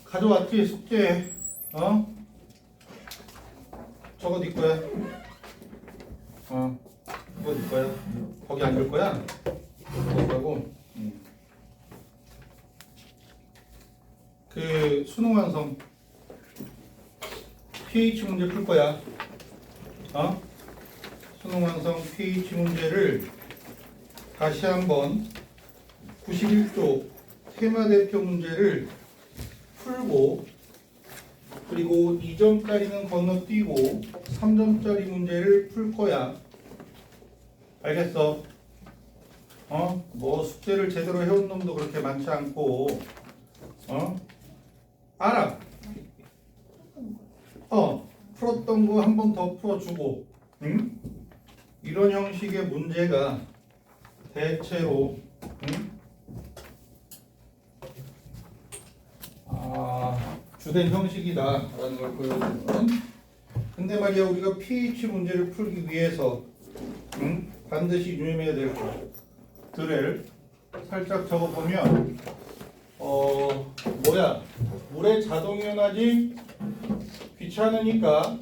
가져왔지 숙제. 저거 네 거야. 이거 네 거야. 거기 앉을 거야. 거기하고. 그 수능 완성 pH 문제 풀 거야. 수능 완성 pH 문제를 다시 한번 91쪽 테마 대표 문제를 풀고, 그리고 2점짜리는 건너뛰고 3점짜리 문제를 풀 거야. 알겠어? 뭐 숙제를 제대로 해온 놈도 그렇게 많지 않고, 알아. 풀었던 거 한 번 더 풀어주고, 이런 형식의 문제가 대체로, 주된 형식이다라는 걸 보여주는. 근데 말이야, 우리가 pH 문제를 풀기 위해서 반드시 유념해야 될 것들을 살짝 적어보면, 물에 자동이온하지 귀찮으니까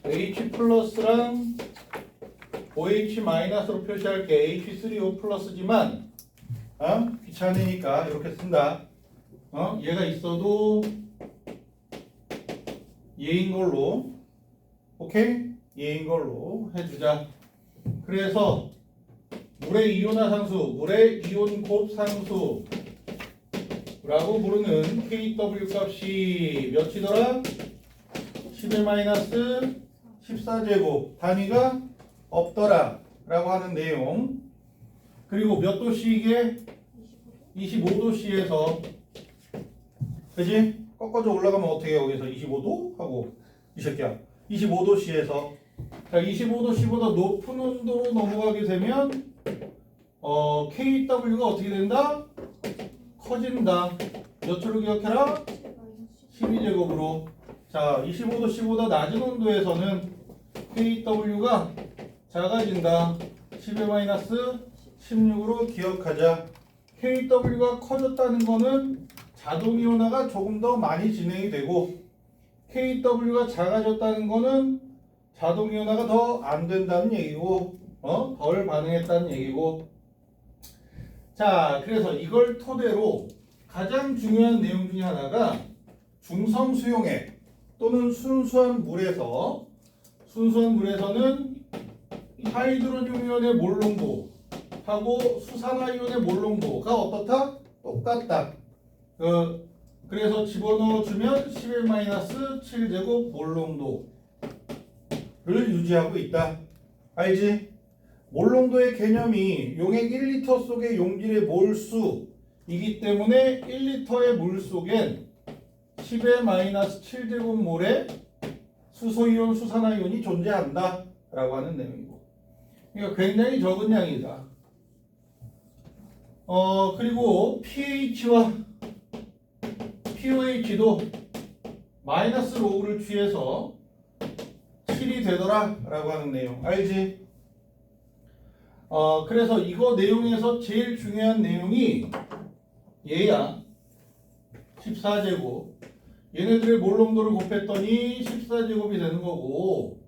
H 플러스랑 OH 마이너스로 표시할게. H3O 플러스지만 귀찮으니까 이렇게 쓴다. 얘가 있어도 얘인 걸로, 오케이? 얘인 걸로 해주자. 그래서 물의 이온화 상수, 물의 이온 곱 상수 라고 부르는 KW 값이 몇이더라? 10-14제곱, 단위가 없더라 라고 하는 내용. 그리고 몇 도씨이게? 25도씨에서, 그지? 꺾어져 올라가면 어떻게 해? 여기서 25도? 하고, 이 새끼야 25도씨에서, 자, 25도씨보다 높은 온도로 넘어가게 되면 KW가 어떻게 된다? 커진다. 몇 초로 기억해라? 12제곱으로. 자, 25도씨보다 낮은 온도에서는 KW가 작아진다. 10-16으로 기억하자. KW가 커졌다는 거는 자동이온화가 조금 더 많이 진행이 되고, KW가 작아졌다는 거는 자동이온화가 더 안 된다는 얘기고, 덜 반응했다는 얘기고. 자, 그래서 이걸 토대로 가장 중요한 내용 중에 하나가 중성 수용액 또는 순수한 물에서는 하이드로듐이온의 몰농도하고 수산화이온의 몰농도가 어떻다? 똑같다. 그래서 집어넣어주면 10-7제곱 몰농도를 유지하고 있다. 알지? 몰농도의 개념이 용액 1리터 속의 용질의 몰수이기 때문에 1리터의 물 속엔 10-7제곱몰의 수소이온, 수산화이온이 존재한다 라고 하는 내용이고, 그러니까 굉장히 적은 양이다. 그리고 pH와 pOH도 마이너스 로우를 취해서 7이 되더라 라고 하는 내용. 알지? 그래서 이거 내용에서 제일 중요한 내용이 얘야. 14제곱. 얘네들의 몰농도를 곱했더니 14제곱이 되는 거고,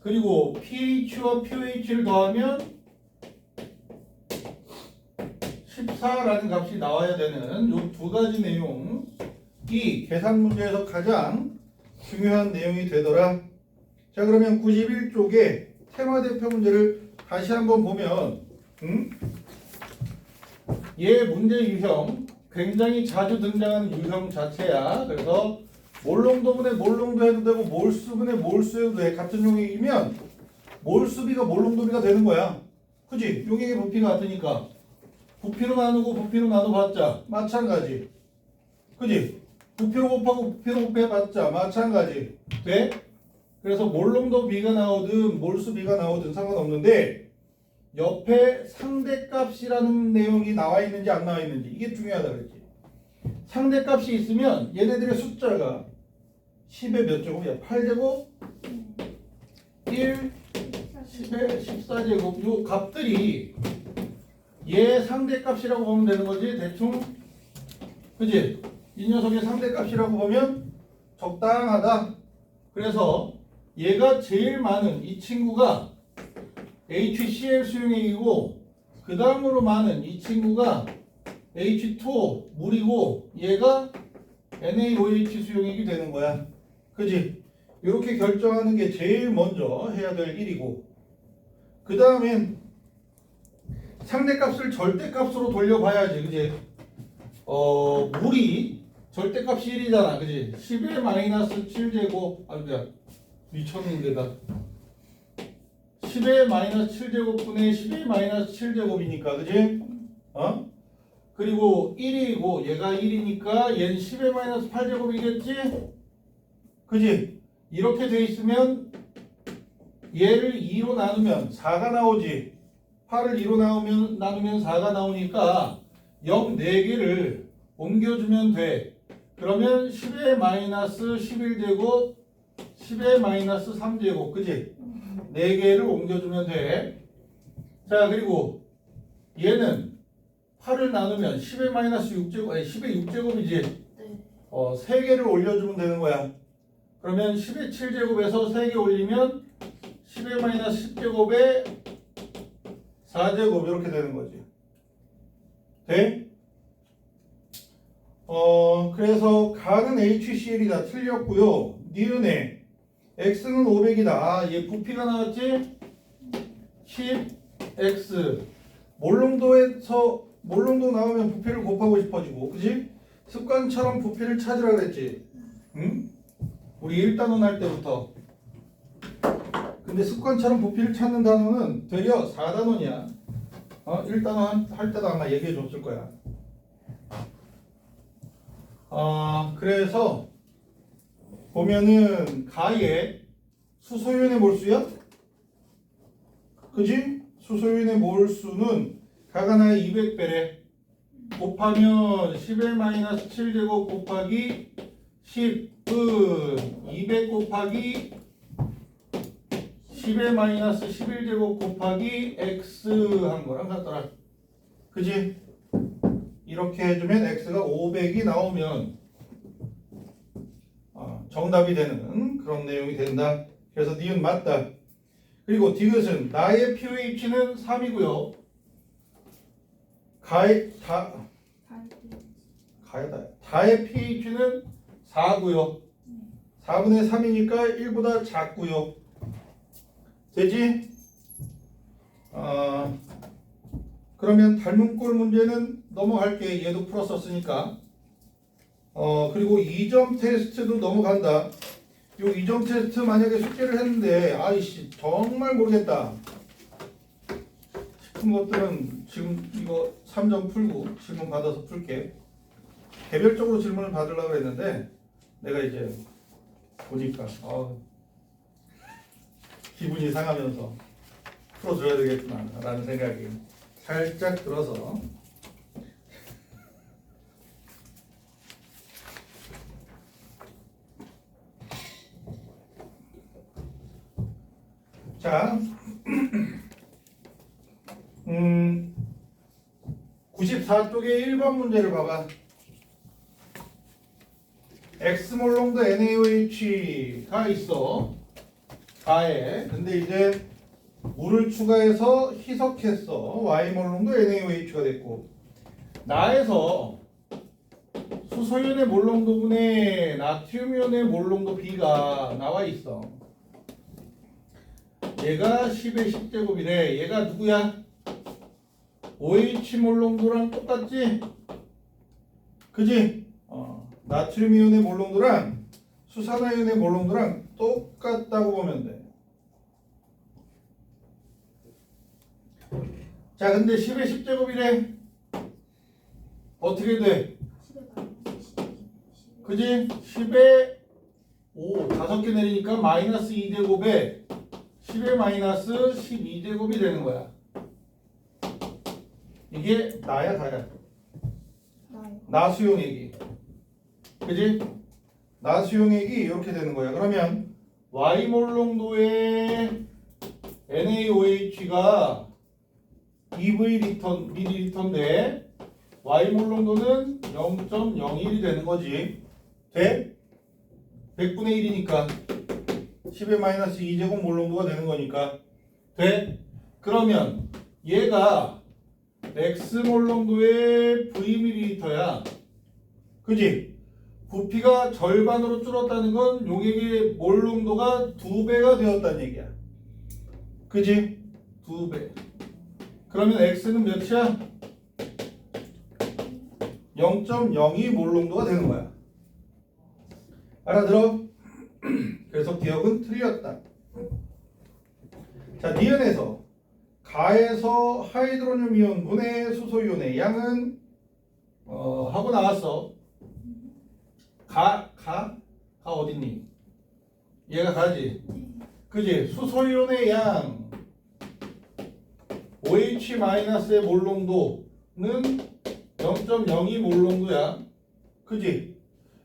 그리고 pH와 pOH를 더하면 14라는 값이 나와야 되는 이 두 가지 내용이 계산 문제에서 가장 중요한 내용이 되더라. 자, 그러면 91쪽에 테마 대표 문제를 다시 한번 보면, 얘 문제 유형 굉장히 자주 등장하는 유형 자체야. 그래서 몰농도분의 몰농도 해도 되고 몰수분의 몰수 해도 돼. 같은 용액이면 몰수비가 몰농도비가 되는 거야. 그지? 용액의 부피가 같으니까 부피로 나누고 부피로 나눠봤자 마찬가지. 그지? 부피로 곱하고 부피로 곱해봤자 마찬가지. 돼? 그래서 몰농도 비가 나오든 몰수 비가 나오든 상관없는데, 옆에 상대값이라는 내용이 나와 있는지 안 나와 있는지, 이게 중요하다 그랬지. 상대값이 있으면 얘네들의 숫자가 10의 몇 제곱이야? 8제곱 1, 10의 14제곱 요 값들이 얘 상대값이라고 보면 되는 거지 대충 그지? 이 녀석의 상대값이라고 보면 적당하다. 그래서 얘가 제일 많은 이 친구가 HCl 수용액이고 그 다음으로 많은 이 친구가 H2O 물이고 얘가 NaOH 수용액이 되는 거야. 그지? 이렇게 결정하는 게 제일 먼저 해야 될 일이고 그 다음엔 상대값을 절대값으로 돌려봐야지. 그지? 물이 절대값이 1이잖아. 그지? 10의 마이너스 7제곱 그냥 미쳤는데다 10의 마이너스 7제곱분의 10의 마이너스 7제곱이니까 그지? 그리고 1이고 얘가 1이니까 얘는 10의 마이너스 8제곱이겠지? 그지? 이렇게 돼 있으면 얘를 2로 나누면 4가 나오지. 8을 2로 나누면 4가 나오니까 0 4개를 옮겨주면 돼. 그러면 10의 마이너스 11제곱 10의 마이너스 3제곱 그지? 4개를 옮겨주면 돼. 자 그리고 얘는 8을 나누면 10의 마이너스 6제곱 아니 10의 6제곱이지. 3개를 올려주면 되는 거야. 그러면 10의 7제곱에서 3개 올리면 10의 마이너스 10제곱에 4제곱 이렇게 되는 거지. 돼? 그래서 가는 HCl이다. 틀렸고요. 니은에 x는 500이다. 얘 부피가 나왔지? 10x 몰롱도 나오면 부피를 곱하고 싶어지고 그지? 습관처럼 부피를 찾으라 그랬지. 응? 우리 1단원 할 때부터. 근데 습관처럼 부피를 찾는 단원은 되려 4단원이야. 1단원 할 때도 아마 얘기해 줬을 거야. 그래서 보면은 가의 수소연의 몰수야? 그지? 수소연의 몰수는 가가 나의 200배래. 곱하면 10의 마이너스 7제곱 곱하기 10은 200 곱하기 10의 마이너스 11제곱 곱하기 x 한 거랑 같더라. 그지? 이렇게 해주면 x가 500이 나오면 정답이 되는 그런 내용이 된다. 그래서 니은 맞다. 그리고 디귿은 나의 pH는 3이고요. 다의 pH는 4고요. 4분의 3이니까 1보다 작고요. 되지? 그러면 닮은 꼴 문제는 넘어갈게. 얘도 풀었었으니까. 그리고 2점 테스트도 넘어간다. 요 2점 테스트 만약에 숙제를 했는데 아이씨 정말 모르겠다 싶은 것들은 지금 이거 3점 풀고 질문 받아서 풀게. 개별적으로 질문을 받으려고 했는데 내가 이제 보니까 기분이 상하면서 풀어줘야 되겠구나 라는 생각이 살짝 들어서 자 94쪽의 1번 문제를 봐봐. X몰롱도 NaOH가 있어. 가에. 근데 이제 물을 추가해서 희석했어. Y몰롱도 NaOH가 됐고. 나에서 수소연의 몰롱도분의 나트륨이온의 몰롱도 B가 나와 있어. 얘가 10의 10제곱이래. 얘가 누구야? OH 몰롱도랑 똑같지? 그지? 나트륨 이온의 몰롱도랑 수산화이온의 몰롱도랑 똑같다고 보면 돼. 자, 근데 10의 10제곱이래. 어떻게 돼? 그지? 10의 5, 5개 내리니까 마이너스 2제곱에 10의 마이너스 12제곱이 되는 거야. 이게 나야 다야? 나 수용액이. 그지? 나 수용액이 이렇게 되는 거야. 그러면 Y몰롱도의 NaOH가 EV 리턴, 밀리리터인데 Y 몰롱도는 0.01이 되는 거지. 돼? 100분의 1이니까 10의 마이너스 2제곱 몰롱도가 되는 거니까 돼? 그러면 얘가 X 몰롱도의 V밀리리터야. 그지? 부피가 절반으로 줄었다는 건 용액의 몰롱도가 2배가 되었다는 얘기야. 그지? 2배. 그러면 X는 몇이야? 0.02 몰롱도가 되는 거야. 알아들어? 그래서 기억은 틀렸다. 자, 니은에서 가에서 하이드로늄 이온 분의 수소 이온의 양은 하고 나왔어. 가 어딨니? 얘가 가지. 그지? 수소 이온의 양 OH-의 몰롱도는 0.02 몰롱도야. 그지?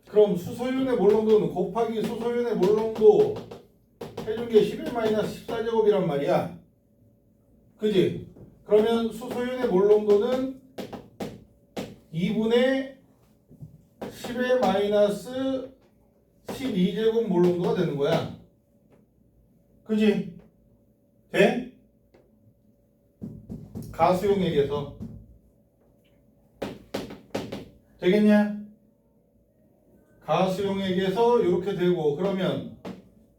그럼 수소이온의 몰롱도는 곱하기 수소이온의 몰롱도 해준 게 11-14제곱이란 말이야. 그지? 그러면 수소이온의 몰롱도는 2분의 10의 -12제곱 몰롱도가 되는 거야. 그지? 돼? 가수용액에서 되겠냐? 가수용액에서 이렇게 되고 그러면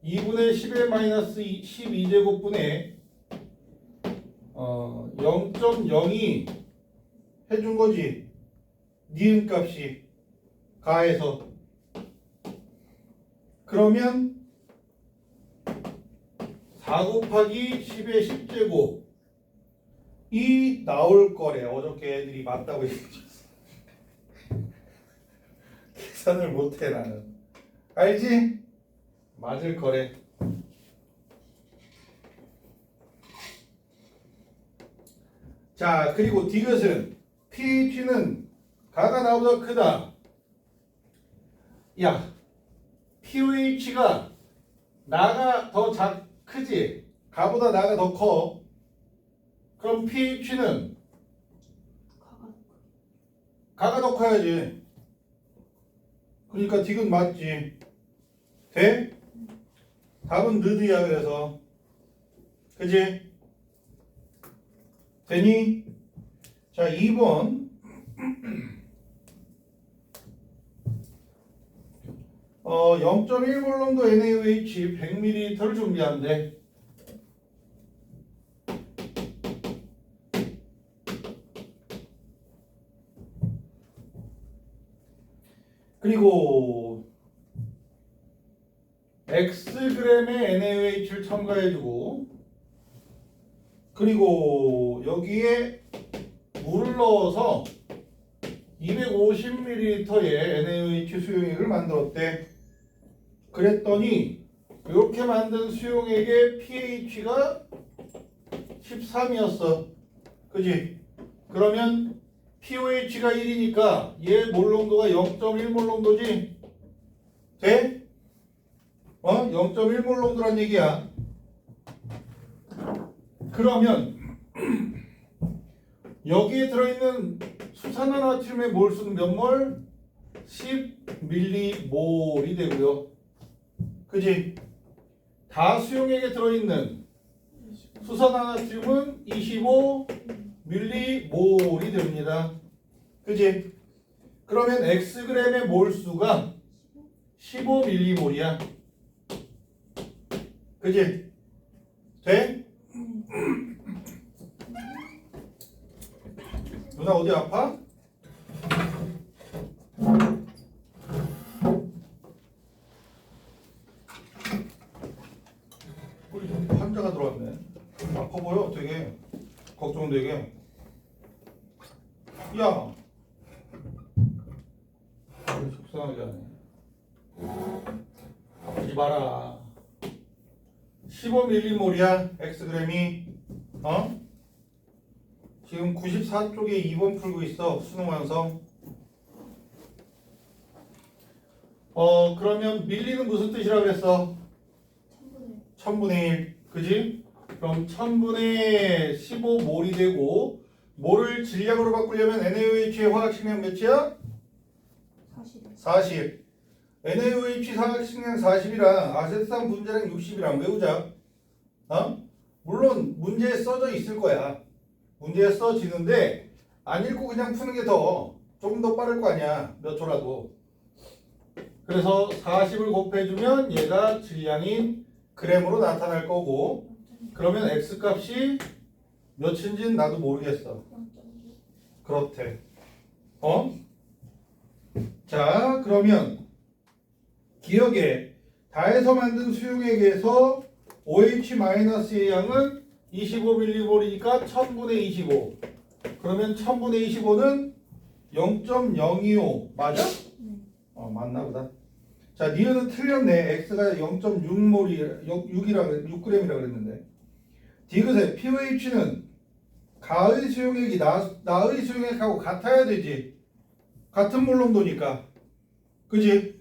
2분의 10의 -12제곱분의 0.02 해준 거지. 니은 값이 가에서 그러면 4 곱하기 10의 10제곱 이 나올 거래. 어저께 애들이 맞다고 했지. 계산을 못해 나는. 알지? 맞을 거래. 자, 그리고 디귿은 pH는 가가 나보다 크다. 야, pH가 나가 더 크지? 가보다 나가 더 커. 그럼 pH는 가가 더 커야지. 그러니까 디귿 맞지? 돼? 답은 느드야. 그래서 그지? 되니? 자, 2번 0.1 몰롱도 NaOH 100ml를 준비한대. 그리고 Xg의 NaOH를 첨가해주고 그리고 여기에 물을 넣어서 250ml의 NaOH 수용액을 만들었대. 그랬더니 이렇게 만든 수용액의 pH가 13이었어. 그지? 그러면 pOH가 1이니까 얘 몰롱도가 0.1 몰롱도지? 돼? 0.1 몰롱도란 얘기야. 그러면 여기에 들어있는 수산화나트륨의 몰수는 몇 몰? 10mm몰이 되고요. 그지? 다수용액에 들어있는 수산화나트륨은 25mm몰이 됩니다. 그지? 그러면 Xg의 몰수가 15mm몰이야. 그지? 돼? 누나 어디 아파? 우리 환자가 들어왔네. 아파 보여 되게. 걱정되게. 야, 왜 속상하게 하네. 아프지 마라. 15mm몰이야 Xg이. 지금 94쪽에 2번 풀고 있어. 수능 완성. 그러면 밀리는 무슨 뜻이라고 그랬어? 1000분의 1. 그지? 그럼 1000분의 15몰이 되고 몰을 질량으로 바꾸려면 NaOH의 화학식량 몇이야? 40. NaOH 화학식량 40이랑 아세트산 분자량 60이랑 외우자. 물론 문제에 써져 있을 거야. 문제에 써지는데 안 읽고 그냥 푸는 게 조금 더 빠를 거 아니야. 몇 초라도. 그래서 40을 곱해주면 얘가 질량인 g으로 나타날 거고, 그러면 x값이 몇인지는 나도 모르겠어. 그렇대. 자, 그러면 기억에 다해서 만든 수용액에서 OH-의 양은 25mg이니까 1000분의 25. 그러면 1000분의 25는 0.025 맞아? 맞나 보다. 자, 니은은 틀렸네. x가 0.6몰이 6g이라 그랬는데. 디귿의 pOH는 가의 수용액이 나의 수용액하고 같아야 되지. 같은 몰농도니까. 그지?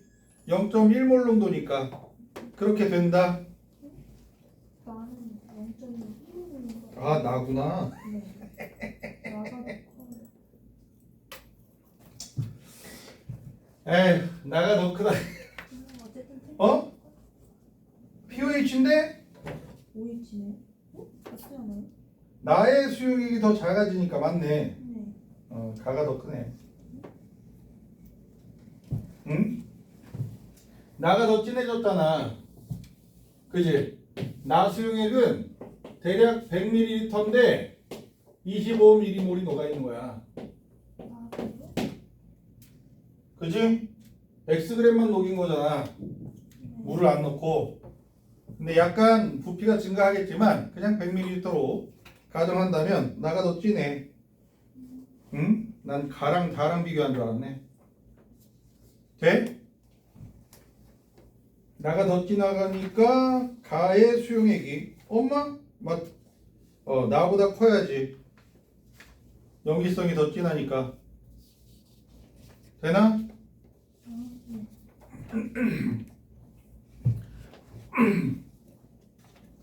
0.1몰 농도니까 그렇게 된다. 나는 0.1. 아, 나구나. 네. 나가 에휴, 나가 더 크다. 어쨌든 pOH인데 OH네. 같지 않아요? 나의 수용액이 더 작아지니까 맞네. 네. 가가 더 크네. 응? 나가 더 진해졌잖아. 그지? 나 수용액은 대략 100ml인데 25mg몰이 녹아있는 거야. 아, 그래요? 그지? Xg만 녹인 거잖아. 물을 안 넣고. 근데 약간 부피가 증가하겠지만 그냥 100ml로 가정한다면 나가 더 진해. 응? 난 가랑 다랑 비교한 줄 알았네. 돼? 나가 더 진하니까 가의 수용액이 나보다 커야지. 염기성이 더 진하니까. 되나? 네.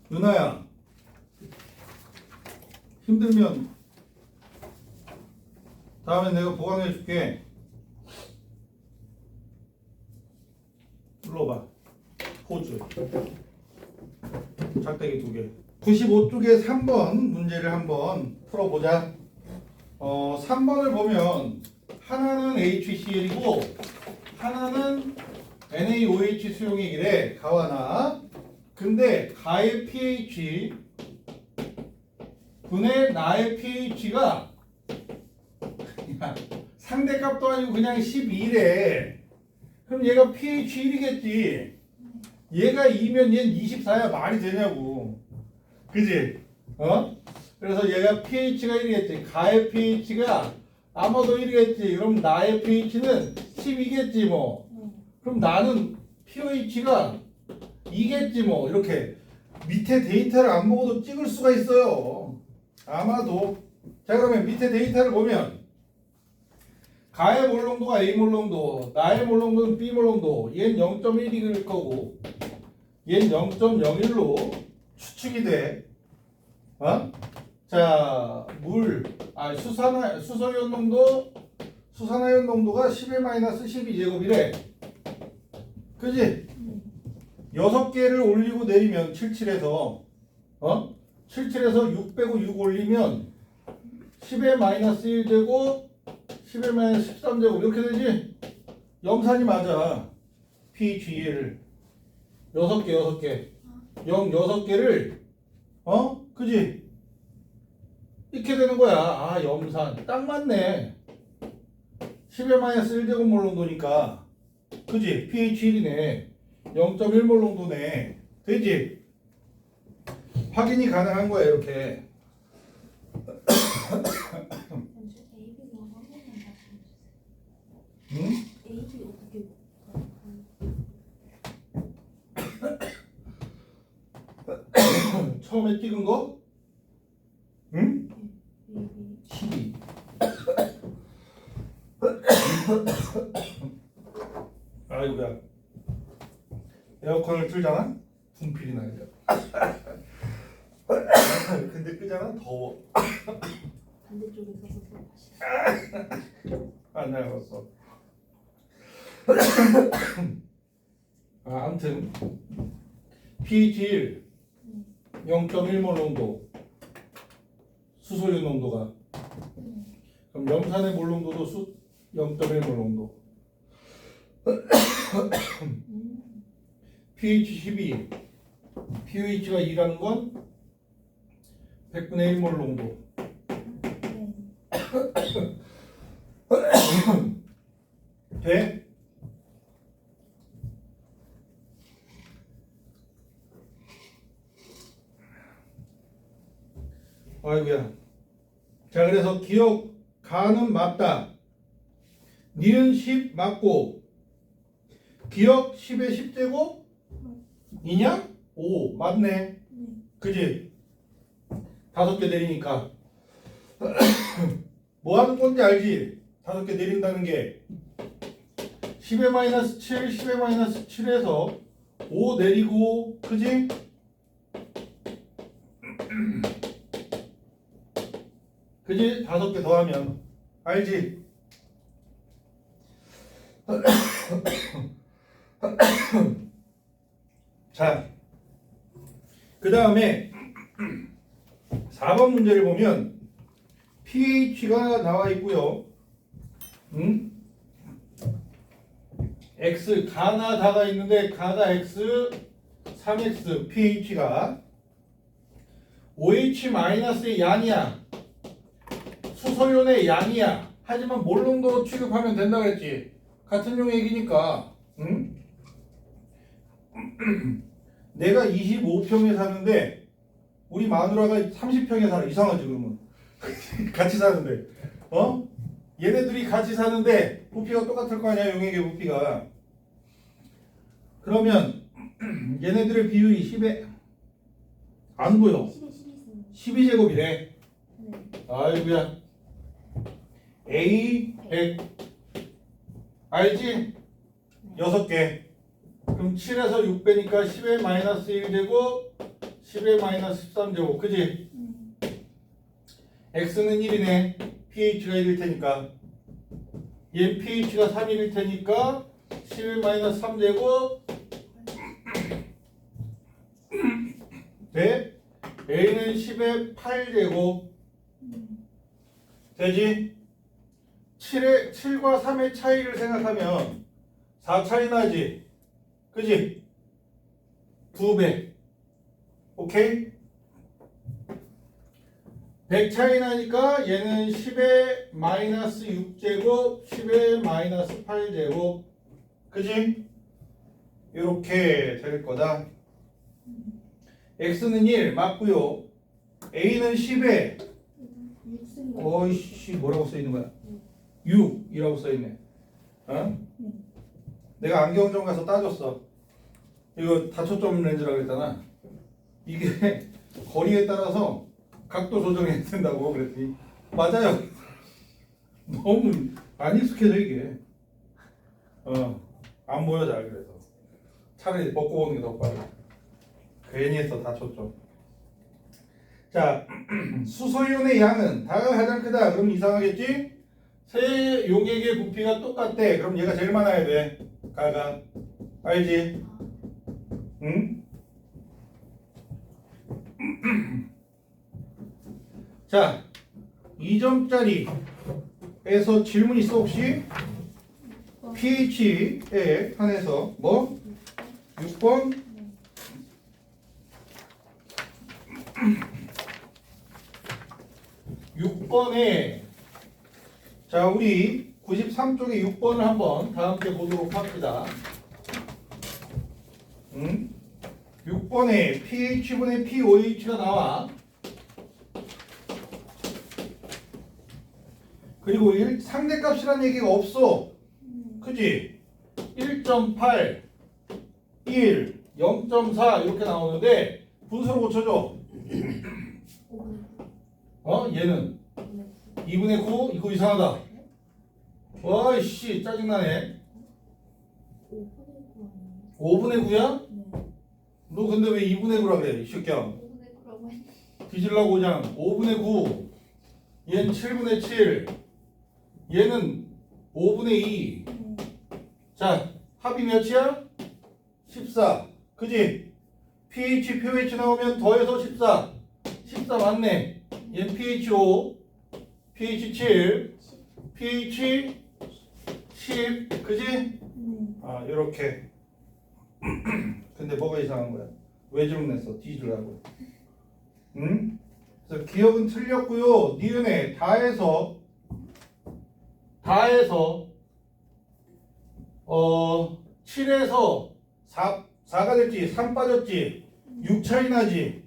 누나야, 힘들면 다음에 내가 보강해 줄게. 눌러봐. 포즈. 작대기 2개. 95쪽에 3번 문제를 한번 풀어보자. 3번을 보면 하나는 HCl이고 하나는 NaOH 수용액이래. 가와 나. 근데 가의 pH 분의 나의 pH가 상대값도 아니고 그냥 12래. 그럼 얘가 pH 1이겠지. 얘가 2면 얘는 24야. 말이 되냐고. 그지? 그래서 얘가 pH가 1이겠지. 가의 pH가 아마도 1이겠지. 그럼 나의 pH는 10이겠지 뭐. 그럼 나는 pH가 2겠지 뭐. 이렇게 밑에 데이터를 안 보고도 찍을 수가 있어요. 아마도. 자, 그러면 밑에 데이터를 보면 가의 몰농도가 A몰농도, 나의 몰농도는 B몰농도. 얘는 0.1일 거고 얘는 0.01로 추측이 돼. 자, 수산화연 농도가 11-12제곱이래. 그지? 6개를 올리고 내리면 77에서 77에서 6 빼고 6 올리면 10의 마이너스 1제곱 10의 마이너스 13제곱 이렇게 되지? 염산이 맞아. pH1 6개 6개를 그지? 이렇게 되는 거야. 아, 염산 딱 맞네. 10의 마이너스 1제곱몰 농도니까 그지? pH1이네. 0.1몰 농도네. 되지? 확인이 가능한 거야 이렇게. AB가 한 번만 말씀해주세요. 응? AB 어떻게 처음에 찍은 거? 응? AB 12. 아이고야. 에어컨을 틀잖아? 분필이 나요. 근데 끄잖아. 더워. 반대쪽에 서서 또 다시. 안 나갔어. 아무튼 pH 1 0.1몰 농도 수소유 농도가 그럼 염산의 몰 농도도 0.1몰 농도 pH 12 pH가 2라는 건 100분의 1몰 농도 돼? 아이고야. 자, 그래서 기억 가는 맞다. 니은 10 맞고 기억 10의 10제곱 이냐? 5 맞네. 그지? 5개 내리니까 뭐 하는 건지 알지? 5개 내린다는 게 10의 마이너스 7, 10의 마이너스 7에서 5 내리고 그지? 그지? 5개 더하면 알지? 자, 그 다음에 4번 문제를 보면 pH가 나와 있고요. x 가나 다가 있는데 가가 x 3x pH가 OH-의 양이야. 수소연의 양이야. 하지만 몰농도로 취급하면 된다 그랬지. 같은 용 얘기니까. 응? 내가 25평에 사는데 우리 마누라가 30평에 살아. 이상하지 그러면. 같이 사는데. 어? 얘네들이 같이 사는데 부피가 똑같을 거 아니야. 용액의 부피가. 그러면 얘네들의 비율이 10에 안 보여. 12제곱이래. 네. 아이고야. A 100 알지? 6개. 그럼 7에서 6 빼니까 10의 마이너스 1제곱 10의 마이너스 13제곱 그지? x는 1이네. pH가 1일 테니까 얘 pH가 3일일 테니까 10의 마이너스 3제곱 돼? a는 10의 8제곱 되지? 7과 3의 차이를 생각하면 4 차이 나지? 그지? 2배 오케이? 100 차이 나니까 얘는 10의 마이너스 6제곱 10의 마이너스 8제곱 그지? 이렇게 될 거다. x는 1 맞고요. a는 10에 어이씨 뭐라고 써있는 거야? 6이라고 써있네. 어? 내가 안경점 가서 따졌어. 이거 다초점 렌즈라고 그랬잖아. 이게 거리에 따라서 각도 조정해야 된다고 그랬더니 맞아요. 너무 안 익숙해져 이게. 안 보여 잘. 그래서 차라리 벗고 오는 게 더 빠르다. 괜히 했어 다초점. 자, 수소이온의 양은 다가 가장 크다. 그럼 이상하겠지? 세 용액의 부피가 똑같대. 그럼 얘가 제일 많아야 돼. 가가. 알지? 응? 자, 2점짜리에서 질문 있어 혹시? pH에 한해서 뭐? 6번? 6번에 자 우리 93쪽에 6번을 한번 다음께 보도록 합시다. 6번에 pH분의 pOH가 나와. 그리고 상대값이란 얘기가 없어. 그지? 1.8 1 0.4 이렇게 나오는데 분수로 고쳐줘. 얘는 2분의 9 이거 이상하다. 와이씨 짜증나네. 5분의 9야? 네. 너 근데 왜 2분의 9라 그래 이 새끼야. 5분의 9라고 했는데 디질라고 그냥 5분의 9 얘는 7분의 7 얘는 5분의 2 자 합이 몇이야? 14 그지? pH, pH 나오면 더해서 14 14 맞네 얘는 pH 5 pH 7 pH 10 그지? 아 요렇게 근데 뭐가 이상한 거야? 왜 주문했어? 뒤질라고 응? 그래서 기억은 틀렸고요 니은에 다해서 7에서 4가 됐지 3 빠졌지 6 차이 나지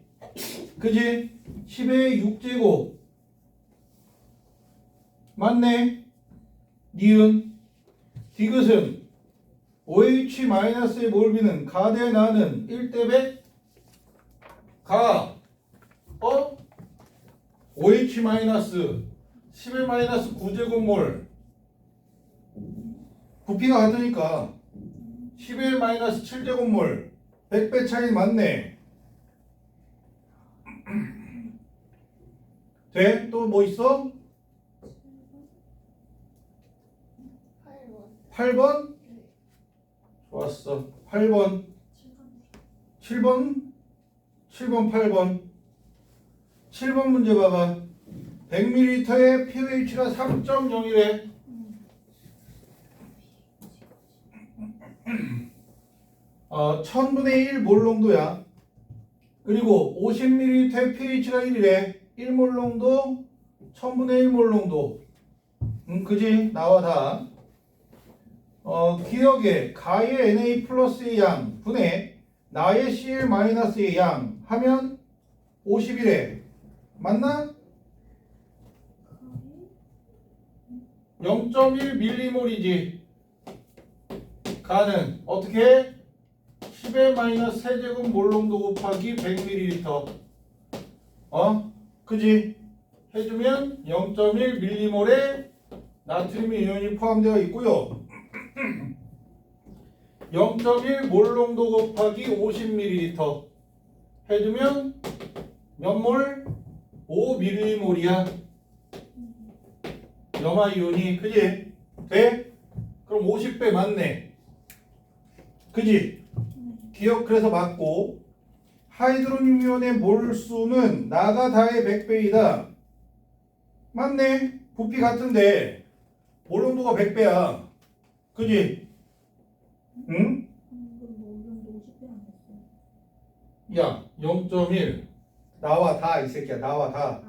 그지? 10의 6제곱 맞네 니은 디귿은 OH-의 몰비는 가 대 나는 1대 100 가 OH- 10의 마이너스 9제곱몰 부피가 같으니까 10의 마이너스 7제곱몰 100배 차이 맞네 돼? 또 뭐 있어? 8번? 좋았어 8번 7번 8번 7번 문제 봐봐 100ml의 pH가 3.0이래 1000분의 1 몰농도야 그리고 50ml의 pH가 1이래 1몰 농도 1000분의 1 몰농도 그지? 나와 다 기억에 가의 Na 플러스의 양 분의 나의 Cl 마이너스의 양 하면 50이래 맞나? 0.1mm이지 가는 어떻게? 10의 마이너스 세제곱 몰농도 곱하기 100ml 그지? 해주면 0.1mm의 나트륨 이온이 포함되어 있고요 0.1 몰농도 곱하기 50ml 해주면 몇 몰? 5mm몰이야 염화이온이 그지? 돼? 그럼 50배 맞네 그지? 기억 그래서 맞고 하이드로늄 이온의 몰수는 나가 다의 100배이다 맞네 부피 같은데 몰농도가 100배야 그지? 응? 야 0.1 나와 다 이 새끼야 나와 다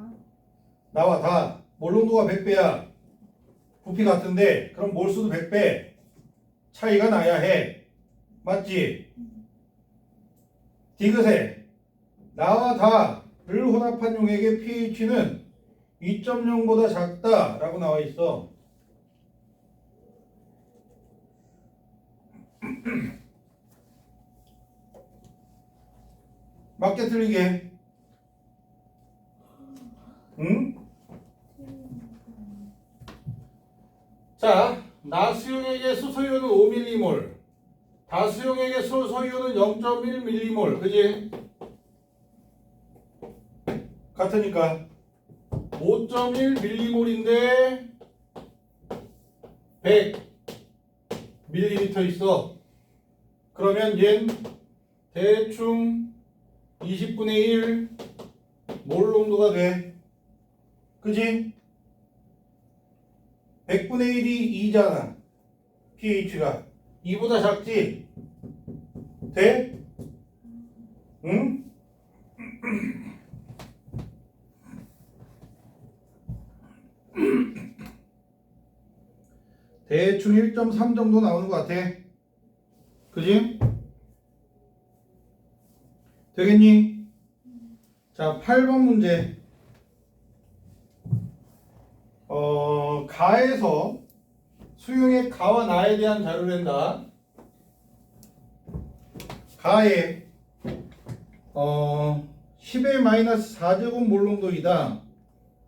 몰농도가 100배야 부피 같은데 그럼 몰수도 100배 차이가 나야 해 맞지? 디귿에 나와 다를 혼합한 용액의 pH는 2.0보다 작다 라고 나와 있어 맞게 틀리게 응? 자 나수용액의 수소이온은 5mm몰 다수용액의 수소이온은 0.1mm몰 그지? 같으니까 5.1mm몰인데 100ml 있어 그러면 얜 대충 20분의 1 몰농도가 돼 그지? 100분의 1이 2잖아 pH가 2보다 작지? 돼? 응? 대충 1.3 정도 나오는 것 같아 그지? 되겠니? 자 8번 문제 가에서 수용의 가와 나에 대한 자료를 낸다 가에 10의 마이너스 4제곱 몰농도이다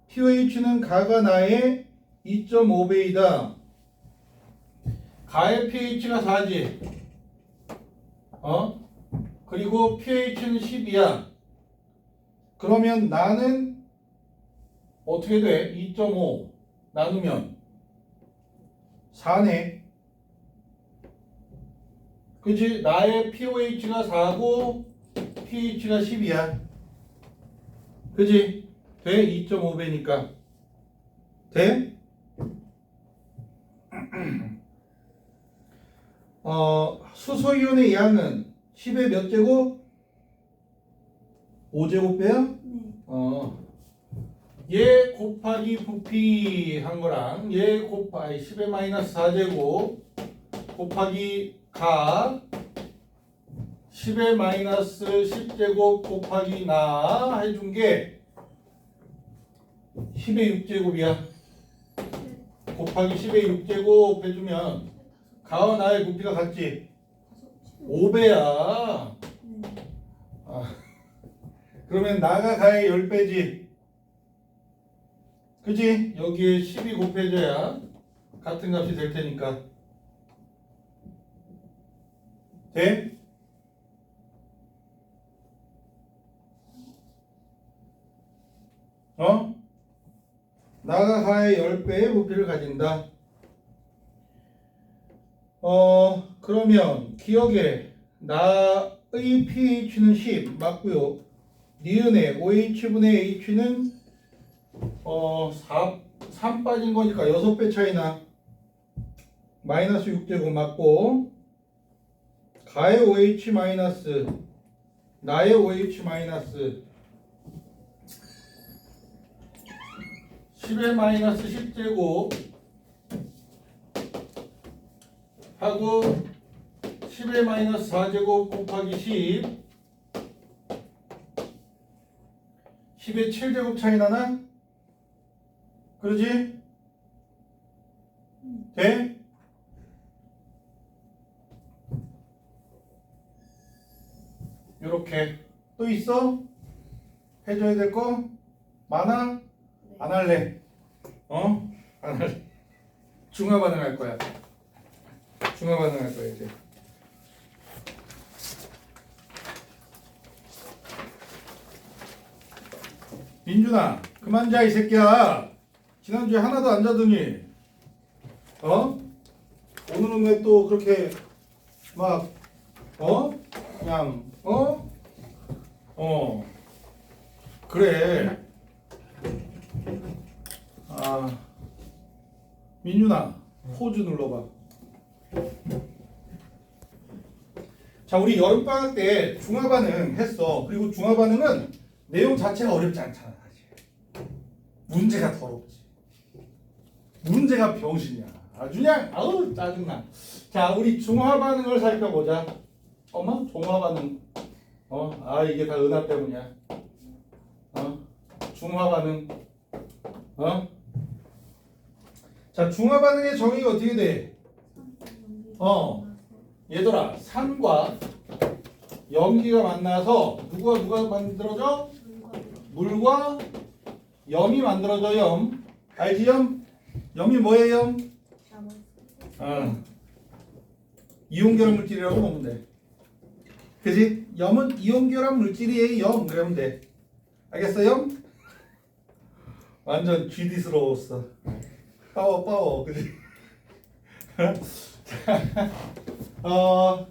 pH는 가가 나의 2.5배이다 가의 pH가 4지 그리고 pH는 10이야 그러면 나는 어떻게 돼? 2.5 나누면 4네. 그치? 나의 POH가 4고 pH가 10이야. 그치? 돼? 2.5배니까. 돼? 수소이온의 양은 10의 몇 제곱? 5제곱배야? 네. 얘 곱하기 부피 한 거랑 얘 곱하기 10의 마이너스 4제곱 곱하기 가 10의 마이너스 10제곱 곱하기 나 해준 게 10의 6제곱이야. 곱하기 10의 6제곱 해주면 가와 나의 부피가 같지? 5배야. 네. 그러면 나가 가의 10배지. 그지? 여기에 10이 곱해져야 같은 값이 될 테니까. 돼? 나가 가의 10배의 부피를 가진다. 그러면 기억에 나의 pH는 10 맞고요. 니은의 OH분의 H는 3 빠진 거니까 6배 차이나 마이너스 6제곱 맞고 가의 OH 마이너스 나의 OH 마이너스 10의 마이너스 10제곱 하고 10의 마이너스 4제곱 곱하기 10 10의 7제곱 차이 나나? 그러지? 돼? 요렇게 또 있어? 해줘야 될 거? 많아? 안 할래? 안 할래? 중화 반응할 거야. 중화 반응할 거야 이제. 민준아 그만 자 이 새끼야. 지난주에 하나도 안 자더니 오늘은 왜 또 그렇게 막 그냥 그래. 민준아 포즈 눌러봐. 자 우리 여름방학 때 중화반응 했어. 그리고 중화반응은 내용 자체가 어렵지 않잖아. 사실 문제가 더럽지. 문제가 병신이야. 아주 그냥 아우 짜증나. 자 우리 중화반응을 살펴보자. 엄마 중화반응. 이게 다 은하 때문이야. 중화반응. 자 중화반응의 정의가 어떻게 돼? 얘들아 산과 염기가 만나서 누가 만들어져? 물과 염이 만들어져. 염 알지? 염이 뭐예요? 이온결합 물질이라고 보면 돼. 그지? 염은 이온결합 물질이에요. 염 그러면 돼. 알겠어요? 완전 GD스러웠어. 빠워 그지?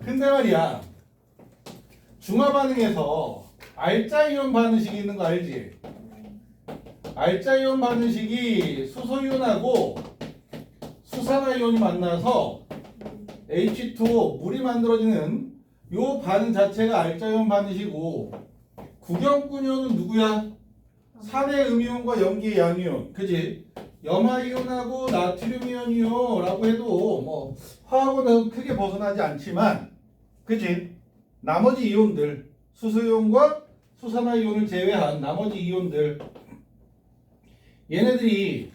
근데 말이야 중화 반응에서 알짜이온 반응식이 있는 거 알지? 알짜이온 반응식이 수소이온하고 수산화이온이 만나서 H2O 물이 만들어지는 요 반응 자체가 알짜이온 반응식이고 구경꾼이온은 누구야? 산의 음이온과 염기의 양이온 그지? 염화이온하고 나트륨이온이요라고 해도 뭐 화학은 크게 벗어나지 않지만 그지? 나머지 이온들 수소이온과 수산화이온을 제외한 나머지 이온들 얘네들이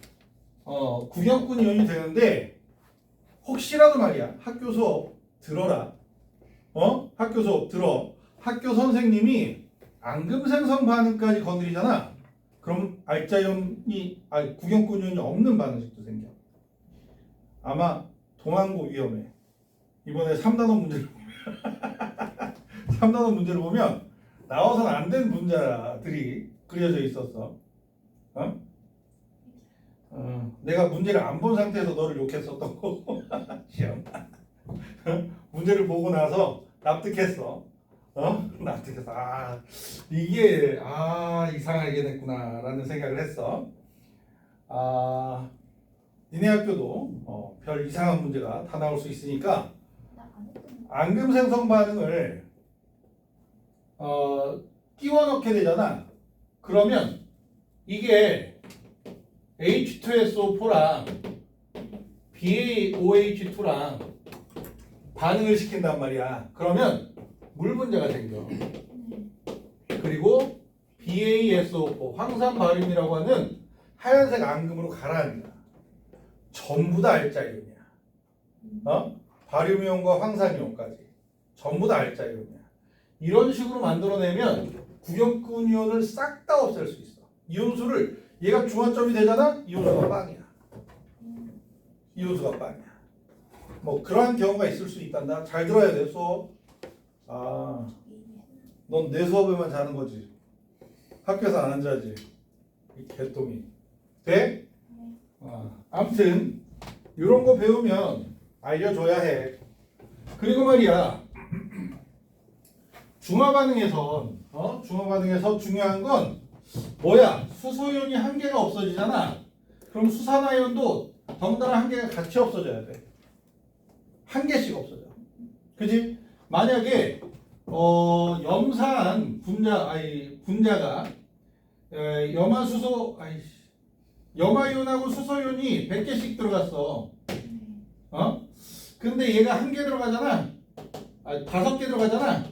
구경꾼 이온이 되는데 혹시라도 말이야 학교 수업 들어라. 학교 수업 들어. 학교 선생님이 앙금생성 반응까지 건드리잖아. 그럼 알짜이온이 구경꾼 이온이 없는 반응식도 생겨. 아마 동항고 위험해. 이번에 3단원 문제를 보면 3단원 문제를 보면 나와서는 안 된 문제들이 그려져 있었어. 내가 문제를 안 본 상태에서 너를 욕했었던 거. 시험. 문제를 보고 나서 납득했어. 납득했어. 이게 이상하게 됐구나라는 생각을 했어. 니네 학교도 별 이상한 문제가 다 나올 수 있으니까 나안 했던 앙금 생성 반응을 끼워 넣게 되잖아. 그러면 이게 H2SO4랑 BaOH2랑 반응을 시킨단 말이야. 그러면 물 분자가 생겨. 그리고 BaSO4 황산 바륨이라고 하는 하얀색 앙금으로 가라앉아. 전부 다 알짜 이온이야. 바륨이온과 황산이온까지 전부 다 알짜 이온이야. 이런 식으로 만들어내면 구경꾼 이온을 싹 다 없앨 수 있어. 이온수를 얘가 중화점이 되잖아. 이온수가 빵이야. 이온수가 빵이야. 뭐 그러한 경우가 있을 수 있단다. 잘 들어야 돼 수업. 넌 내 수업에만 자는 거지. 학교에서 안 앉아야지. 이 개똥이. 돼? 아무튼 이런 거 배우면 알려줘야 해. 그리고 말이야. 중화반응에서 중요한 건 뭐야? 수소이온이 한 개가 없어지잖아. 그럼 수산화이온도 덩달아 한 개가 같이 없어져야 돼. 한 개씩 없어져. 그지? 만약에 염산 분자가 염화이온하고 수소이온이 100개씩 들어갔어. 근데 얘가 한 개 들어가잖아. 5개 들어가잖아.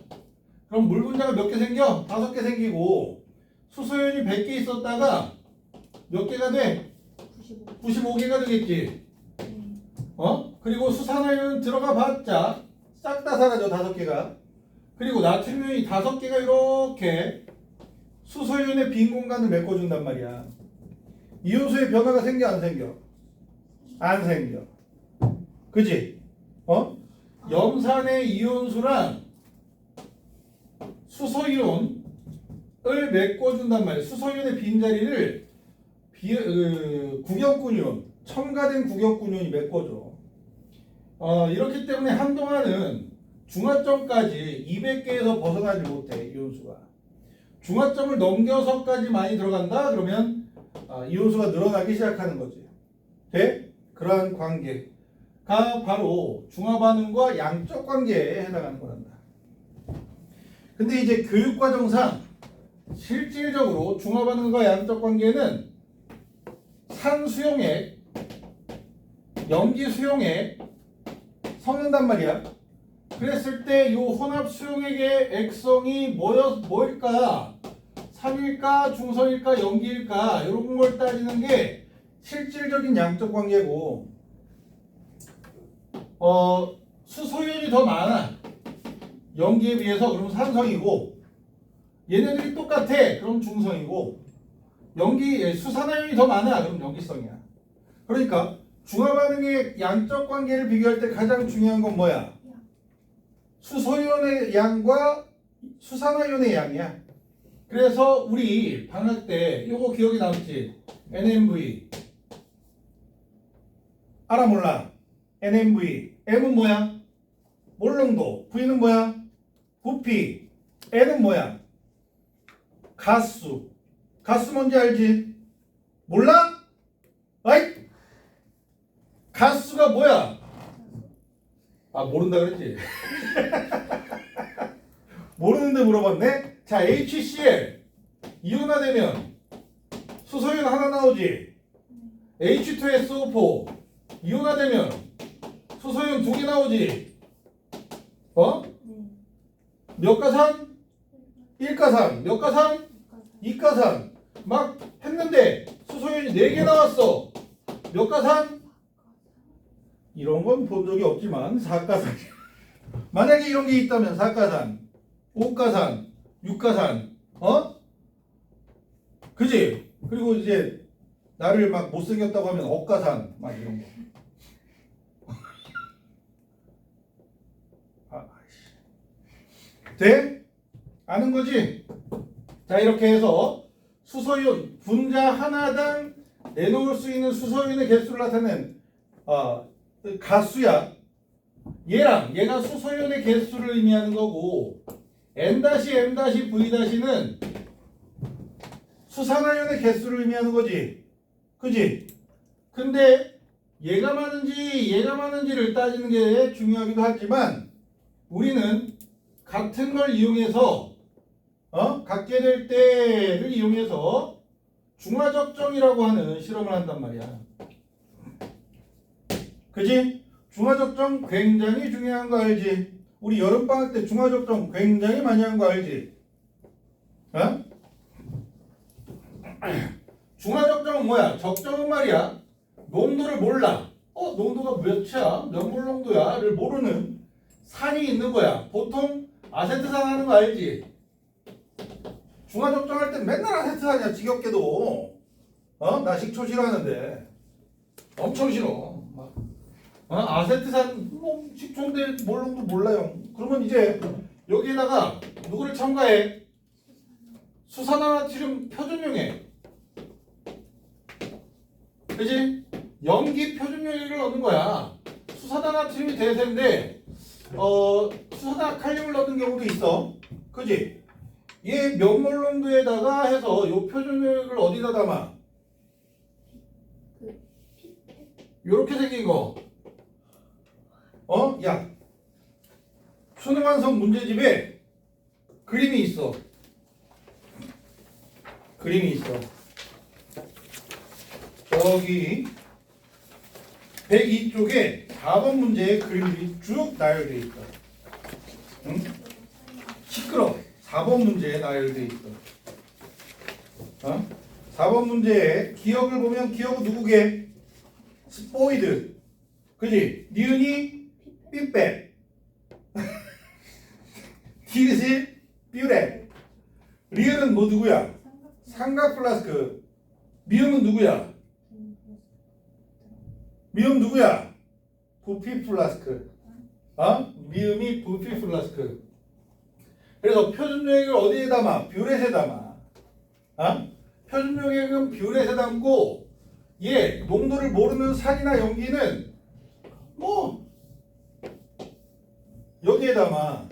그럼 물 분자가 몇 개 생겨? 5개 생기고 수소이온이 100개 있었다가 몇 개가 돼? 95개가 되겠지. 그리고 수산화이온 들어가 봤자 싹 다 사라져. 5개가. 그리고 나트륨이 5개가 이렇게 수소이온의 빈 공간을 메꿔준단 말이야. 이온수의 변화가 생겨 안 생겨? 안 생겨. 그치? 염산의 이온수랑 수소이온을 메꿔준단 말이야. 수소이온의 빈자리를 구경꾼 이온, 첨가된 구경꾼 이온이 메꿔줘. 이렇기 때문에 한동안은 중화점까지 200개에서 벗어나지 못해. 이온수가. 중화점을 넘겨서까지 많이 들어간다? 그러면 이온수가 늘어나기 시작하는 거지. 돼? 그러한 관계가 바로 중화반응과 양적 관계에 해당하는 거란다. 근데 이제 교육과정상 실질적으로 중화반응과 양적 관계는 산수용액, 염기수용액 섞는단 말이야. 그랬을 때 이 혼합 수용액의 액성이 뭐일까? 산일까? 중성일까? 염기일까? 이런 걸 따지는 게 실질적인 양적 관계고, 수소이온이 더 많아. 염기에 비해서. 그럼 산성이고, 얘네들이 똑같아. 그럼 중성이고, 수산화이온이 더 많아. 그럼 염기성이야. 그러니까 중화반응의 양적 관계를 비교할 때 가장 중요한 건 뭐야? 수소이온의 양과 수산화이온의 양이야. 그래서 우리 방학 때 이거 기억이 남지? NMV 알아 몰라? NMV M은 뭐야? 몰롱도. V는 뭐야? 부피. N은 뭐야? 가수. 가수 뭔지 알지? 몰라? 아이? 가수가 뭐야? 모른다 그랬지? 모르는데 물어봤네? 자, HCl 이온화되면 수소이온 하나 나오지? H2SO4 이온화되면 수소이온 2개 나오지? 몇 가산? 1가산. 몇 가산? 2가산. 막 했는데 수소이온이 4개 나왔어. 몇 가산? 이런 건 본 적이 없지만 4가산. 만약에 이런 게 있다면 4가산, 5가산, 6가산, 그지? 그리고 이제 나를 막 못생겼다고 하면 억가산, 막 이런 거. 돼? 아는 거지? 자, 이렇게 해서 수소이온 분자 하나당 내놓을 수 있는 수소이온의 개수를 나타낸 가수야. 얘가 수소이온의 개수를 의미하는 거고 N-M-V-는 수산화이온의 개수를 의미하는 거지. 그지? 근데 얘가 많은지를 따지는 게 중요하기도 하지만 우리는 같은 걸 이용해서 갖게 될 때를 이용해서 중화적정이라고 하는 실험을 한단 말이야. 그지? 중화적정 굉장히 중요한 거 알지? 우리 여름방학 때 중화적정 굉장히 많이 한 거 알지? 중화적정은 뭐야? 적정은 말이야. 농도를 몰라. 농도가 몇이야? 몇 몰 농도야? 를 모르는 산이 있는 거야. 보통 아세트산 하는 거 알지? 중화적정할 땐 맨날 아세트산이야. 지겹게도. 나 식초 싫어하는데. 엄청 싫어. 아세트산 식초인데 몰 농도 몰라요. 그러면 이제 여기에다가 누구를 첨가해? 수산화나트륨 표준용액. 그지? 염기 표준용액을 넣는 거야. 수산화나트륨이 대세인데 수산화칼륨을 넣는 경우도 있어. 그지? 얘 몇 몰 농도에다가 해서 요 표준용액을 어디다 담아? 요렇게 생긴 거. 야. 수능완성 문제집에 그림이 있어. 저기 102쪽에 4번 문제에 그림들이 쭉 나열되어 있어. 응? 시끄러. 4번 문제에 나열되어 있어. 4번 문제에 기억을 보면 기억은 누구게? 스포이드. 그지? 니은이 삐빼. 디귿이 뷰레. 리을은 뭐 누구야? 삼각 플라스크. 미음은 누구야? 미음 누구야? 부피 플라스크. 미음이 부피 플라스크. 그래서 표준용액을 어디에 담아? 뷰렛에 담아. 표준용액은 뷰렛에 담고 얘 농도를 모르는 산이나 염기는 뭐 여기에 담아.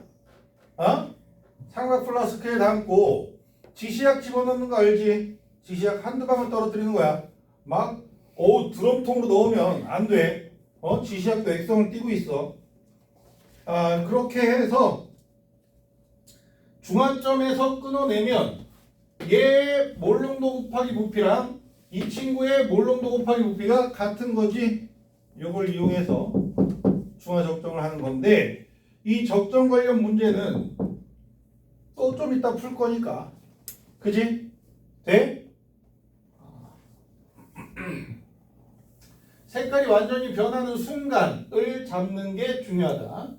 삼각 플라스크에 담고 지시약 집어넣는 거 알지? 지시약 한두 방울 떨어뜨리는 거야. 막 드럼통으로 넣으면 안 돼. 지시약도 액성을 띠고 있어. 그렇게 해서 중화점에서 끊어내면 얘 몰농도 곱하기 부피랑 이 친구의 몰농도 곱하기 부피가 같은 거지. 이걸 이용해서 중화 적정을 하는 건데 이 적정 관련 문제는 또 좀 이따 풀 거니까. 그지? 돼? 색깔이 완전히 변하는 순간을 잡는 게 중요하다.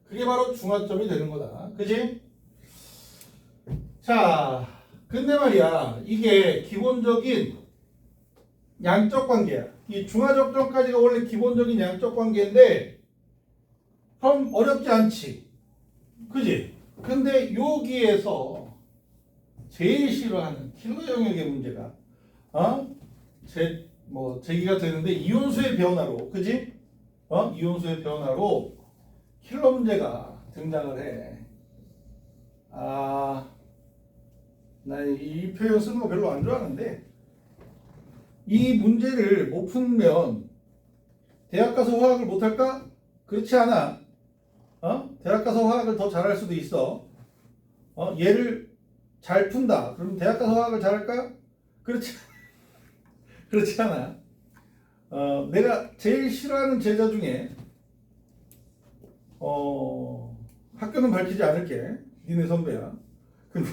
그게 바로 중화점이 되는 거다. 그지? 자, 근데 말이야, 이게 기본적인 양적 관계야. 이 중화적정까지가 원래 기본적인 양적 관계인데 그럼 어렵지 않지. 그지? 근데 여기에서 제일 싫어하는 킬러 영역의 문제가 제기가 되는데 이온수의 변화로. 그지? 이온수의 변화로 킬러 문제가 등장을 해. 나 이 표현 쓰는 거 별로 안 좋아하는데 이 문제를 못 풀면 대학 가서 화학을 못 할까? 그렇지 않아. 대학 가서 화학을 더 잘할 수도 있어. 얘를 잘 푼다. 그럼 대학 가서 화학을 잘할까? 그렇지 않아. 내가 제일 싫어하는 제자 중에 학교는 밝히지 않을게. 니네 선배야. 근데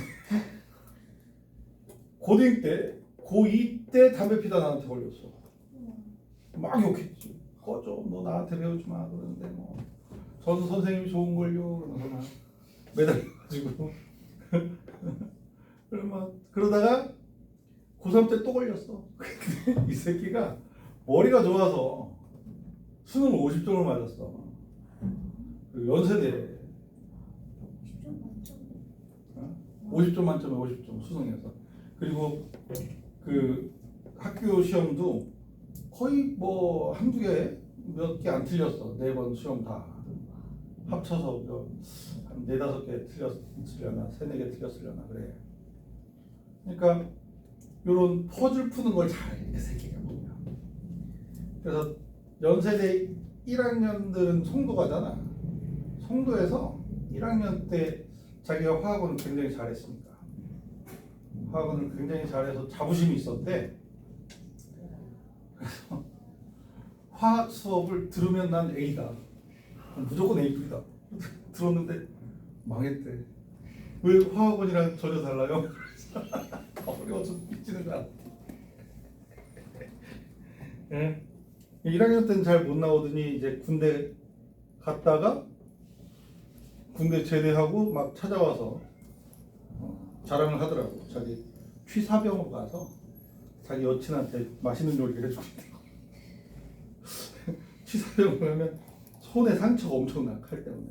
고딩 때, 고2 때 담배 피다 나한테 걸렸어. 막 욕했지. 꺼져. 너 나한테 배우지 마. 그러는데 뭐 저도 선생님이 좋은 걸요. 그러면서 막 매달려가지고 그러다가 고3 때 또 걸렸어. 근데 이 새끼가 머리가 좋아서 수능 50점을 맞았어. 연세대. 10점 만점. 50점 만점에 50점 수능에서. 그리고 그 학교 시험도 거의 뭐 한두 개 몇 개 안 틀렸어. 4번 시험 다 합쳐서 한 4-5개 틀렸으려나 3-4개 틀렸으려나 그래. 그러니까 요런 퍼즐 푸는 걸 잘해 이 새끼가 보면. 그래서 연세대 1학년들은 송도 가잖아. 송도에서 1학년 때 자기가 화학원을 굉장히 잘했으니까 화학원을 굉장히 잘해서 자부심이 있었대. 그래서 화학 수업을 들으면 난 A다. 무조건 A급이다. 들었는데 망했대. 왜 화학원이랑 전혀 달라요? 어려워서 미치는 거야. 예. 1학년 때는 잘 못 나오더니 이제 군대 갔다가 군대 제대하고 막 찾아와서 자랑을 하더라고. 자기 취사병으로 가서 자기 여친한테 맛있는 요리를 해주고 있대요. 취사병을 하면 손에 상처가 엄청나 칼 때문에.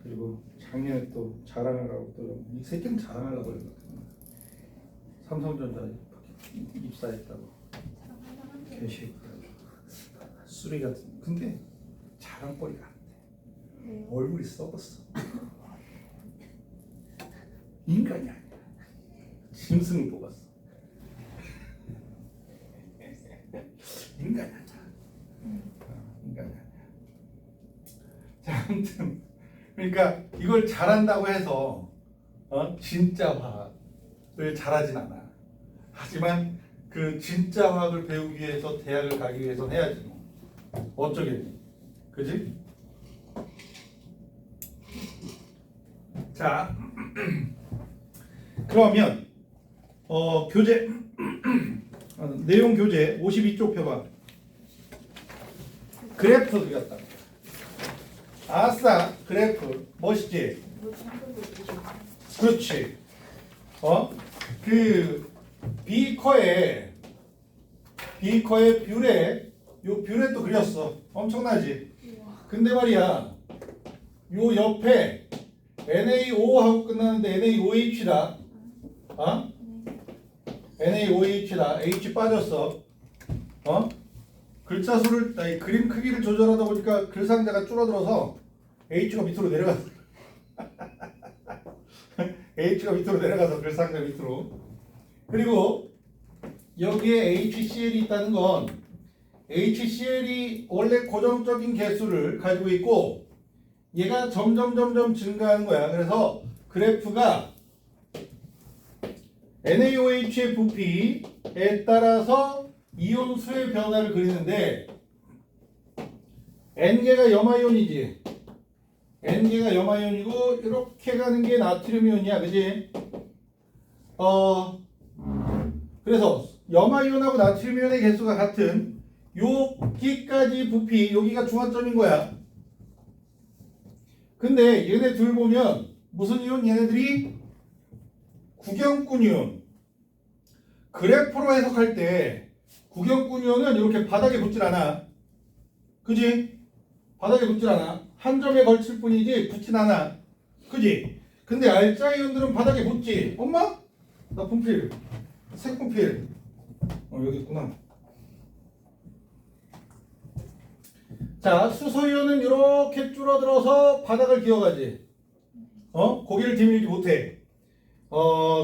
그리고 작년에 또 자랑을 하고 또 이 새끼는 자랑하려고 그랬거든. 삼성전자 입사했다고. 개새끼 쓰레기 같은. 근데 자랑거리가 안 돼. 얼굴이 썩었어. 인간이 아니야. 짐승을 뽑았어. 인간이 아니야. 인간이 아니야. 자, 아무튼 그러니까 이걸 잘한다고 해서 진짜 화학을 잘하진 않아. 하지만 그 진짜 화학을 배우기 위해서 대학을 가기 위해서 해야지 뭐. 어쩌겠니? 그지? 자, 그러면 교재 내용 교재 52쪽 펴봐. 그래프 그렸다. 아싸, 그래프 멋있지? 그렇지. 그 비커에 뷰레, 요 뷰레도 그렸어. 엄청나지? 근데 말이야, 요 옆에 NaO하고 끝나는데 NaOH다. NaOH다. H 빠졌어. 글자 수를, 아니, 그림 크기를 조절하다 보니까 글 상자가 줄어들어서 H가 밑으로 내려갔어. H가 밑으로 내려가서 글 상자 밑으로. 그리고 여기에 HCl이 있다는 건 HCl이 원래 고정적인 개수를 가지고 있고 얘가 점점 증가하는 거야. 그래서 그래프가 NaOH의 부피에 따라서 이온 수의 변화를 그리는데 N개가 염화이온이지. N개가 염화이온이고 이렇게 가는 게 나트륨이온이야. 그지? 그래서 염화이온하고 나트륨이온의 개수가 같은 여기까지 부피, 여기가 중화점인 거야. 근데 얘네 둘 보면 무슨 이온? 얘네들이 구경꾼 이온. 그래프로 해석할 때 구경꾼 이온은 이렇게 바닥에 붙질 않아. 그지? 바닥에 붙질 않아. 한 점에 걸칠 뿐이지 붙진 않아. 그지? 근데 알짜 이온들은 바닥에 붙지. 엄마? 나 분필. 색분필. 여기 있구나. 자, 수소이온은 이렇게 줄어들어서 바닥을 기어가지. 고개를 디밀지 못해.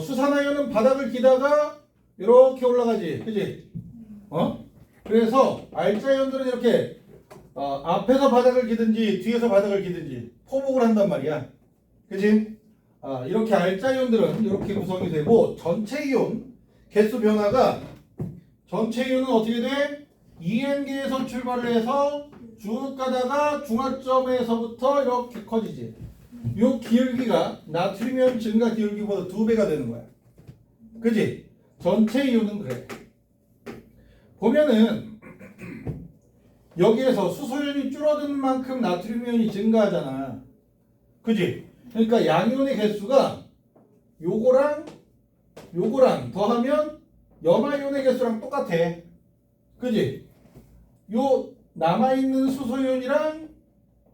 수산화이온은 바닥을 기다가 이렇게 올라가지. 그지? 그래서 알짜이온들은 이렇게 앞에서 바닥을 기든지 뒤에서 바닥을 기든지 포복을 한단 말이야. 그지? 이렇게 알짜이온들은 이렇게 구성이 되고 전체 이온 개수 변화가 전체 이온은 어떻게 돼? 2N개에서 출발을 해서 쭉 가다가 중화점에서부터 이렇게 커지지. 요 기울기가 나트륨이온 증가 기울기보다 2배가 되는 거야. 그지? 전체 이온은 그래. 보면은 여기에서 수소이온이 줄어드는 만큼 나트륨이온이 증가하잖아. 그지? 그러니까 양이온의 개수가 요거랑 더하면 염화이온의 개수랑 똑같아. 그지? 요 남아있는 수소이온이랑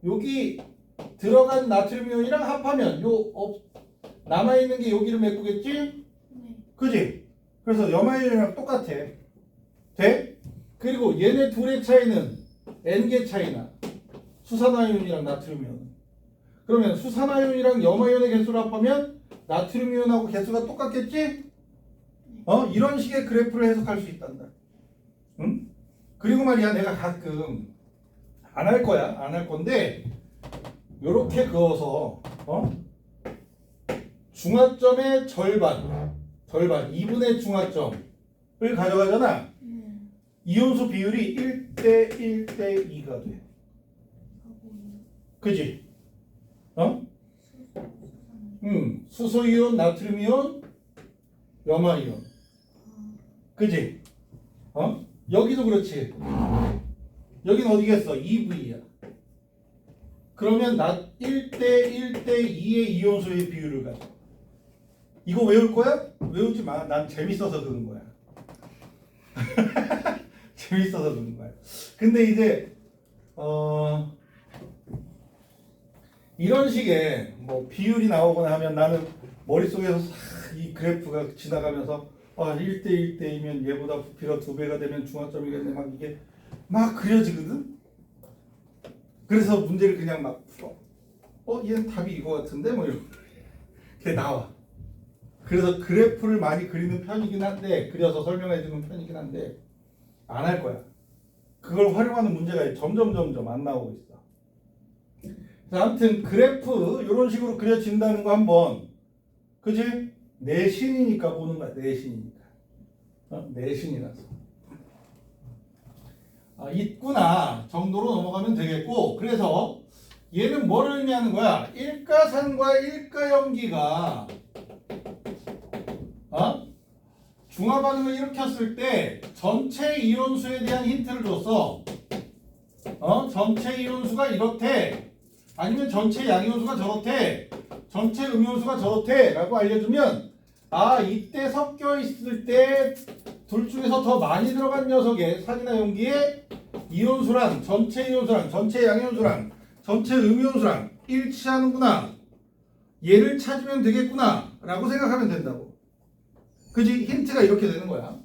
여기 들어간 나트륨 이온이랑 합하면 남아있는 게 여기를 메꾸겠지? 네. 그지? 그래서 염화이온이랑 똑같아. 돼? 그리고 얘네 둘의 차이는 N개 차이나 수산화이온이랑 나트륨 이온. 그러면 수산화이온이랑 염화이온의 개수를 합하면 나트륨 이온하고 개수가 똑같겠지? 이런 식의 그래프를 해석할 수 있단다. 응? 그리고 말이야, 내가 가끔 안 할 거야. 안 할 건데 요렇게 그어서 중화점의 절반 2분의 중화점을 가져가잖아. 네. 이온수 비율이 1대 1대 2가 돼. 그지? 수소이온, 나트륨이온, 염화이온. 그지? 여기도 그렇지. 여기는 어디겠어? 2V야. 그러면 1대 1대 2의 이온수의 비율을 가져. 이거 외울 거야? 외우지 마. 난 재밌어서 그런 거야. 재밌어서 그런 거야. 근데 이제 이런 식의 뭐 비율이 나오거나 하면 나는 머릿속에서 이 그래프가 지나가면서 1대 1대이면 얘보다 부피가 2배가 되면 중화점이겠네. 막 이게 막 그려지거든. 그래서 문제를 그냥 막 풀어. 얘는 답이 이거 같은데 뭐 이렇게 나와. 그래서 그래프를 많이 그리는 편이긴 한데, 그려서 설명해 주는 편이긴 한데 안 할 거야. 그걸 활용하는 문제가 점점 안 나오고 있어. 그래서 아무튼 그래프 이런 식으로 그려진다는 거 한번, 그지? 내신이니까 보는 거야. 내신이니까. 내신이라서. 있구나 정도로 넘어가면 되겠고, 그래서 얘는 뭐를 의미하는 거야? 일가산과 일가염기가 중화 반응을 일으켰을 때 전체 이온수에 대한 힌트를 줬어. 전체 이온수가 이렇대, 아니면 전체 양이온수가 저렇대, 전체 음이온수가 저렇대 라고 알려주면, 이때 섞여 있을 때 둘 중에서 더 많이 들어간 녀석의 산이나 용기에 이온수랑 전체 이온수랑 전체 양이온수랑 전체 음이온수랑 일치하는구나, 얘를 찾으면 되겠구나 라고 생각하면 된다고. 그지? 힌트가 이렇게 되는 거야.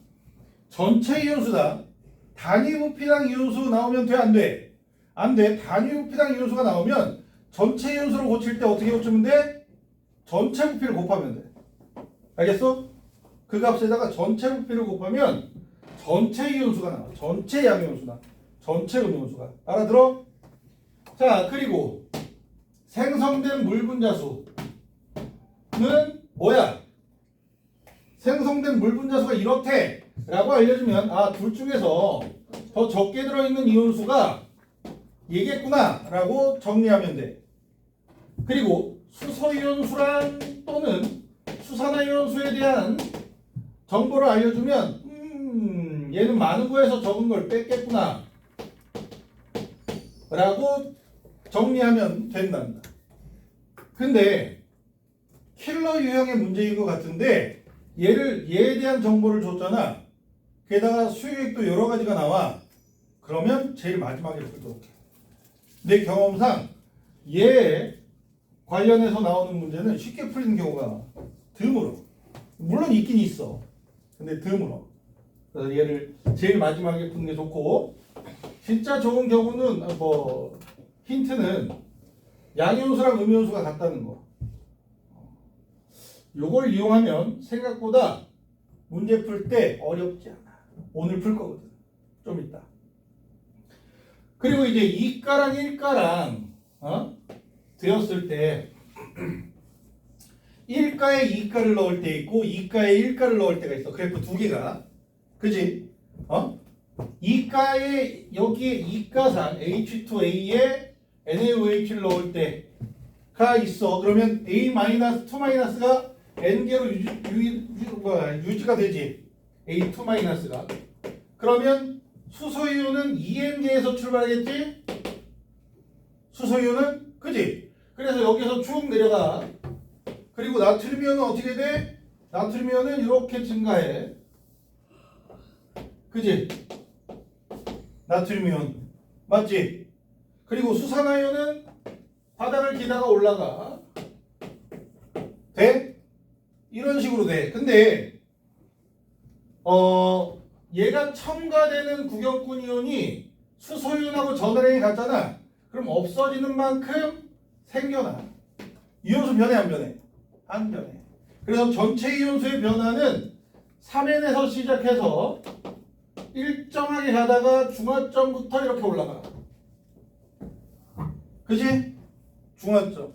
전체 이온수다. 단위 부피당 이온수 나오면 돼? 안 돼? 안 돼. 단위 부피당 이온수가 나오면 전체 이온수로 고칠 때 어떻게 고치면 돼? 전체 부피를 곱하면 돼. 알겠어? 그 값에다가 전체 부피를 곱하면 전체 이온수가 나와. 전체 양이온수나 전체 음이온수가. 알아들어? 자, 그리고 생성된 물 분자수는 뭐야? 생성된 물 분자수가 이렇대 라고 알려주면, 둘 중에서 더 적게 들어있는 이온수가 얘겠구나 라고 정리하면 돼. 그리고 수소이온수랑 또는 수산화이온수에 대한 정보를 알려주면, 얘는 많은 거에서 적은 걸 뺐겠구나 라고 정리하면 된단다. 근데 킬러 유형의 문제인 것 같은데, 얘에 대한 정보를 줬잖아. 게다가 수익도 여러 가지가 나와. 그러면 제일 마지막에 풀도록 해. 내 경험상 얘 관련해서 나오는 문제는 쉽게 풀리는 경우가 드물어. 물론 있긴 있어. 근데 드물어. 그래서 얘를 제일 마지막에 푸는 게 좋고, 진짜 좋은 경우는 힌트는 양이온수랑 음이온수가 같다는 거. 요걸 이용하면 생각보다 문제 풀 때 어렵지 않아. 오늘 풀 거거든. 좀 이따. 그리고 이제 2가랑 1가랑 되었을 때 1가에 2가를 넣을 때 있고 2가에 1가를 넣을 때가 있어. 그래프 두 개가. 그지? 2가에 여기에 2가산 H2A에 NaOH를 넣을 때가 있어. 그러면 A-2-가 N개로 유지가 되지. A2-가. 그러면 수소이온은 2N개에서 출발하겠지? 수소이온은? 그지? 그래서 여기서 쭉 내려가. 그리고 나트륨이온은 어떻게 돼? 나트륨이온은 이렇게 증가해. 그지? 나트륨이온. 맞지? 그리고 수산화이온은 바닥을 기다가 올라가. 돼? 이런 식으로 돼. 근데 얘가 첨가되는 구경꾼 이온이 수소이온하고 전화량이 같잖아. 그럼 없어지는 만큼 생겨나. 이온수 변해 안 변해? 안 변해. 그래서 전체 이온수의 변화는 3n에서 시작해서 일정하게 가다가 중화점부터 이렇게 올라가. 그지? 중화점.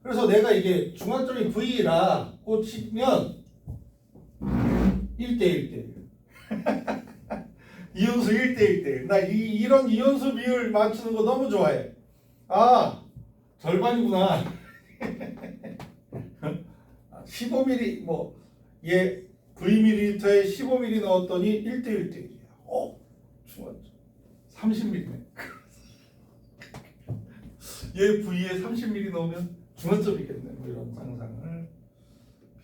그래서 내가 이게 중화점이 V라 꽂히면 1대1대1. 이온수 1대1대1. 나 이런 이온수 비율 맞추는 거 너무 좋아해. 아, 절반이구나. 15ml 얘 Vml에 15ml 넣었더니 1대1대1이야. 중화점. 30ml네. 얘 V에 30ml 넣으면 중화점이겠네. 뭐 이런 상상을.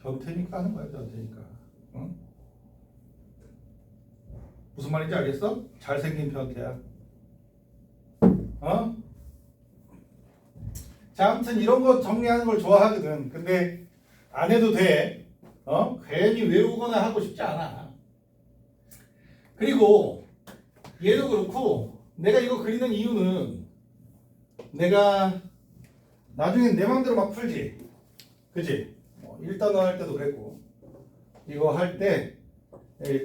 변태니까 하는 거야, 변태니까. 응? 무슨 말인지 알겠어? 잘생긴 변태야. 어? 자, 아무튼 이런 거 정리하는 걸 좋아하거든. 근데 안 해도 돼. 괜히 외우거나 하고 싶지 않아. 그리고 얘도 그렇고 내가 이거 그리는 이유는 내가 나중에 내 맘대로 막 풀지. 그치? 1단원 할 때도 그랬고 이거 할 때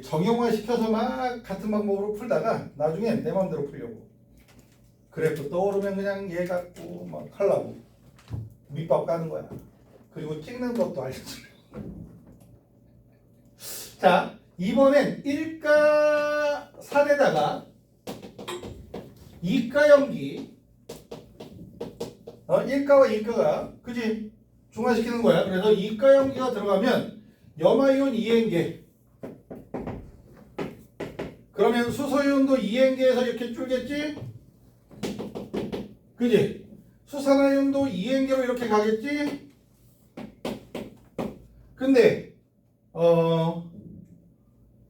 정형화 시켜서 막 같은 방법으로 풀다가 나중에 내 맘대로 풀려고 그래프 떠오르면 그냥 얘 갖고 막 하려고 밑밥 까는 거야. 그리고 찍는 것도 알려줘. 자, 이번엔 1가 4에다가 2가 염기 1가와 2가가 그지? 중화시키는 거야. 그래서 2가 염기가 들어가면 염화이온 2N개 그러면 수소이온도 2N개에서 이렇게 줄겠지? 그지? 수산화이온도 2N개로 이렇게 가겠지? 근데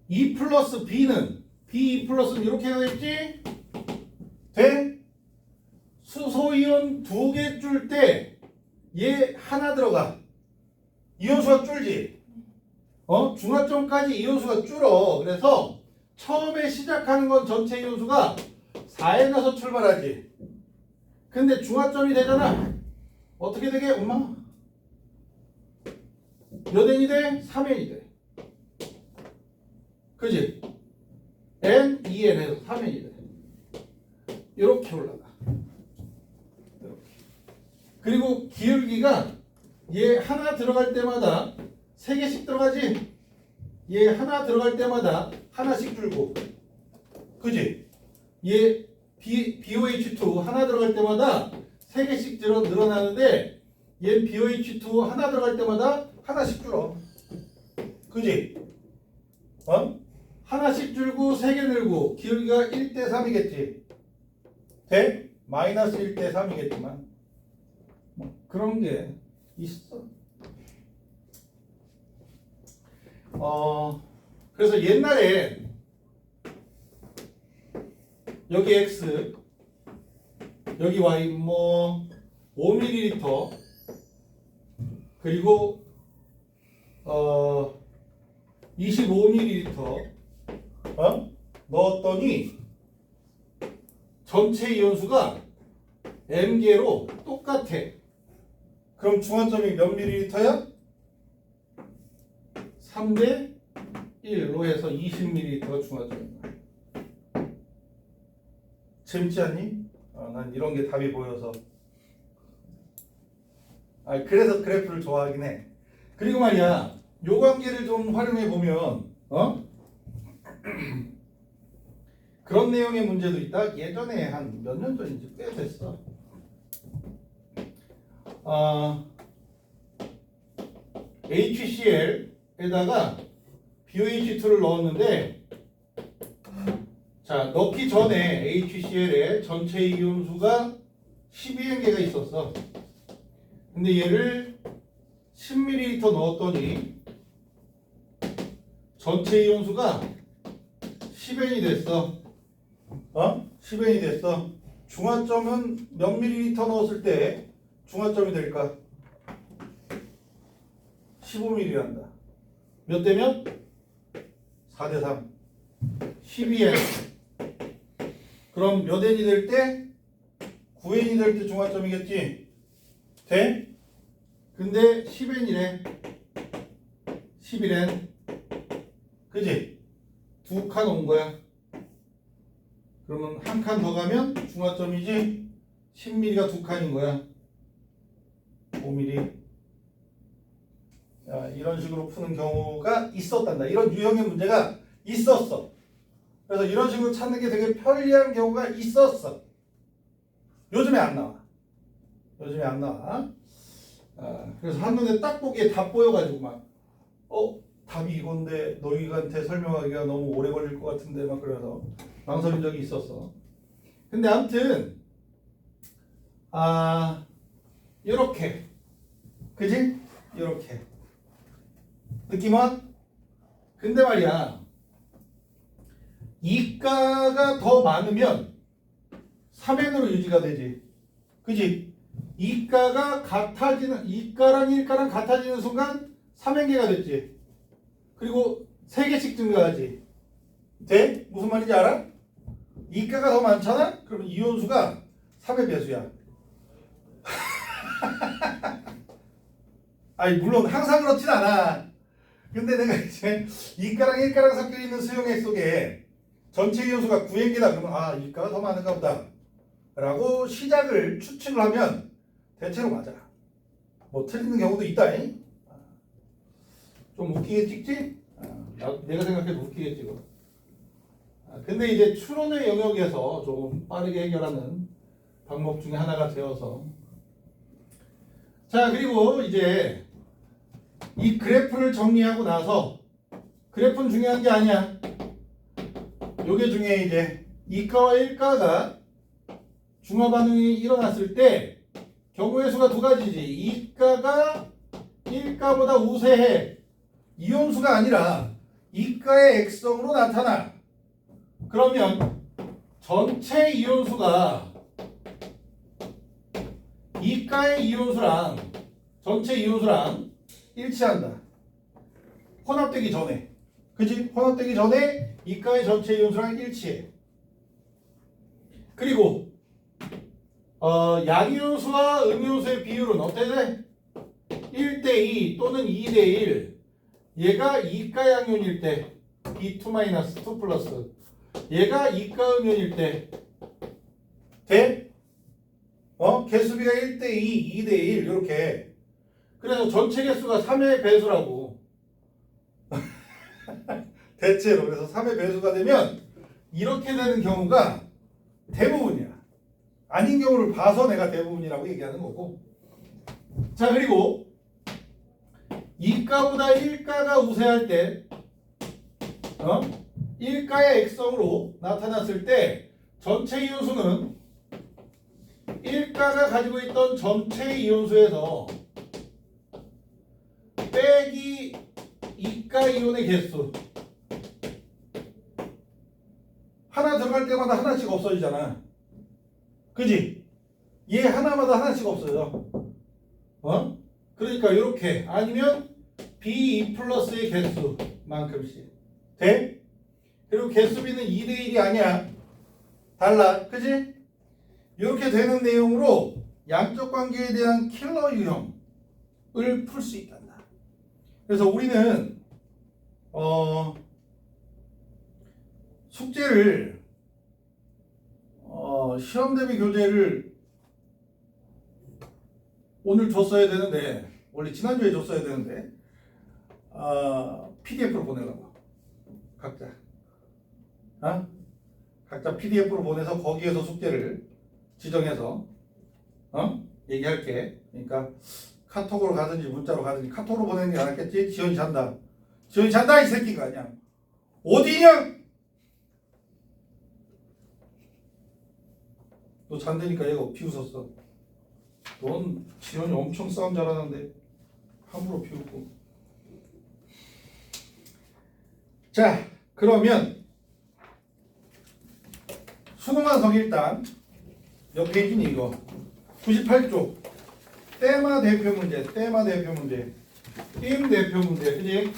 2 플러스 B는 B2 플러스는 이렇게 가겠지? 돼? 수소이온 2개 줄 때 얘 하나 들어가. 이온수가 줄지? 중화점까지 이온수가 줄어. 그래서 처음에 시작하는 건 전체 이온수가 4N에서 출발하지. 근데 중화점이 되잖아. 어떻게 되게? 엄마? 몇 N이 돼? 3N이 돼. 그지? N, 2N에서 3N이 돼. 이렇게 올라가. 이렇게. 그리고 기울기가 얘 하나 들어갈 때마다 3개씩 들어가지? 얘 하나 들어갈 때마다 하나씩 줄고. 그지? 얘 BOH2 하나 들어갈 때마다 3개씩 늘어나는데 얘 BOH2 하나 들어갈 때마다 하나씩 줄어. 그지? 하나씩 줄고 3개 늘고 기울기가 1대 3이겠지. 돼? 마이너스 1대 3이겠지만 그런 게 있어. 그래서 옛날에 여기 X 여기 Y 5ml 그리고 25ml 넣었더니 전체 이온수가 M개로 똑같아. 그럼 중화점이 몇 ml야? 3대 1로 해서 20ml가 중화점이야. 재밌지 않니? 난 이런 게 답이 보여서. 그래서 그래프를 좋아하긴 해. 그리고 말이야, 요 관계를 좀 활용해 보면, 그런 내용의 문제도 있다. 예전에 한 몇 년 전인지 꽤 됐어. HCl에다가 BOH2를 넣었는데, 자, 넣기 전에 HCl에 전체 이온수가 12N개가 있었어. 근데 얘를 10ml 넣었더니 전체 이온수가 10N이 됐어. 10N이 됐어. 중화점은 몇 ml 넣었을 때 중화점이 될까? 15mm란다. 몇 대면? 4대 3. 12n. 그럼 몇 n이 될 때? 9n이 될 때 중화점이겠지? 돼? 근데 10n이래. 11n. 그지? 두 칸 온 거야. 그러면 한 칸 더 가면 중화점이지? 10mm가 두 칸인 거야. 5mm. 자, 이런 식으로 푸는 경우가 있었단다. 이런 유형의 문제가 있었어. 그래서 이런 식으로 찾는 게 되게 편리한 경우가 있었어. 요즘에 안 나와. 요즘에 안 나와. 그래서 한눈에 딱 보기에 다 보여가지고 막 답이 이건데 너희한테 설명하기가 너무 오래 걸릴 것 같은데 막 그래서 망설인 적이 있었어. 근데 아무튼 요렇게 그지? 요렇게 느낌은? 근데 말이야 이가가 더 많으면 3n으로 유지가 되지. 그지? 이가가 같아지는 이가랑 1가랑 같아지는 순간 3n개가 됐지. 그리고 3개씩 증가하지. 돼? 무슨 말인지 알아? 이가가 더 많잖아? 그러면 이온수가 3의 배수야. 아니 물론 항상 그렇진 않아. 근데 내가 이제 이가랑 1가랑 섞여 있는 수용액 속에 전체 이온수가 9n개다 그러면 이가가 더 많은가 보다 라고 시작을 추측을 하면 대체로 맞아. 뭐 틀리는 경우도 있다잉. 좀 웃기게 찍지? 내가 생각해도 웃기게 찍어. 근데 이제 추론의 영역에서 조금 빠르게 해결하는 방법 중에 하나가 되어서 자 그리고 이제 이 그래프를 정리하고 나서 그래프는 중요한 게 아니야. 요게 중에 이제 이가와 1가가 중화 반응이 일어났을 때 경우의 수가 두 가지지. 이가가 1가보다 우세해. 이온수가 아니라 이가의 액성으로 나타나. 그러면 전체 이온수가 이가의 이온수랑 전체 이온수랑 일치한다. 혼합되기 전에. 그치? 혼합되기 전에 이가의 전체 이온수랑 일치해. 그리고 양이온수와 음이온수의 비율은 어때 돼? 1대2 또는 2대1. 얘가 이가 양이온일 때 B2-2 플러스 얘가 이가 음이온일 때 돼? 개수비가 1대2, 2대1 이렇게. 그래서 전체 개수가 3의 배수라고. 대체로. 그래서 3의 배수가 되면 이렇게 되는 경우가 대부분이야. 아닌 경우를 봐서 내가 대부분이라고 얘기하는 거고. 자 그리고 이가보다 1가가 우세할 때 1가의 액성으로 나타났을 때 전체 이온수는 1가가 가지고 있던 전체 이온수에서 빼기 2가 이온의 개수 하나 들어갈 때마다 하나씩 없어지잖아. 그지? 얘 하나마다 하나씩 없어져. 그러니까 이렇게 아니면 B2 플러스의 개수만큼씩 돼? 그리고 개수비는 2대1이 아니야. 달라. 그지? 이렇게 되는 내용으로 양적 관계에 대한 킬러 유형을 풀 수 있단다. 그래서 우리는 숙제를 시험 대비 교재를 오늘 줬어야 되는데 원래 지난주에 줬어야 되는데 PDF로 보내려고 각자 각자 PDF로 보내서 거기에서 숙제를 지정해서 얘기할게. 그러니까 카톡으로 가든지 문자로 가든지 카톡으로 보내는 게 낫겠지. 지연이 잔다. 지연이 잔다 이 새끼가 그냥 어디냐? 너 잔다니까 얘가 비웃었어. 넌 지연이 엄청 싸움 잘하는데 함부로 비웃고. 자 그러면 수능 완성 일단 몇 페이지니 이거 98쪽 때마 대표 문제, 때마 대표 문제, 임 대표 문제, 그지?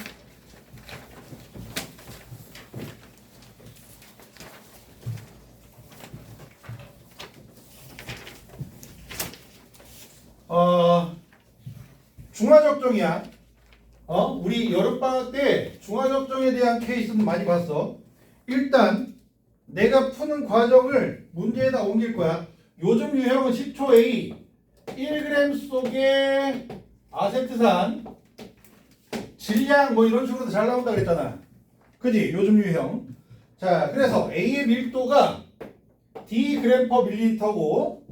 중화적정이야. 우리 여름방학 때 중화적정에 대한 케이스는 많이 봤어. 일단 내가 푸는 과정을 문제에다 옮길 거야. 요즘 유형은 10초 A 1g 속에 아세트산 질량 뭐 이런 식으로 잘 나온다 그랬잖아. 그지? 요즘 유형. 자, 그래서 A의 밀도가 d g/ml/고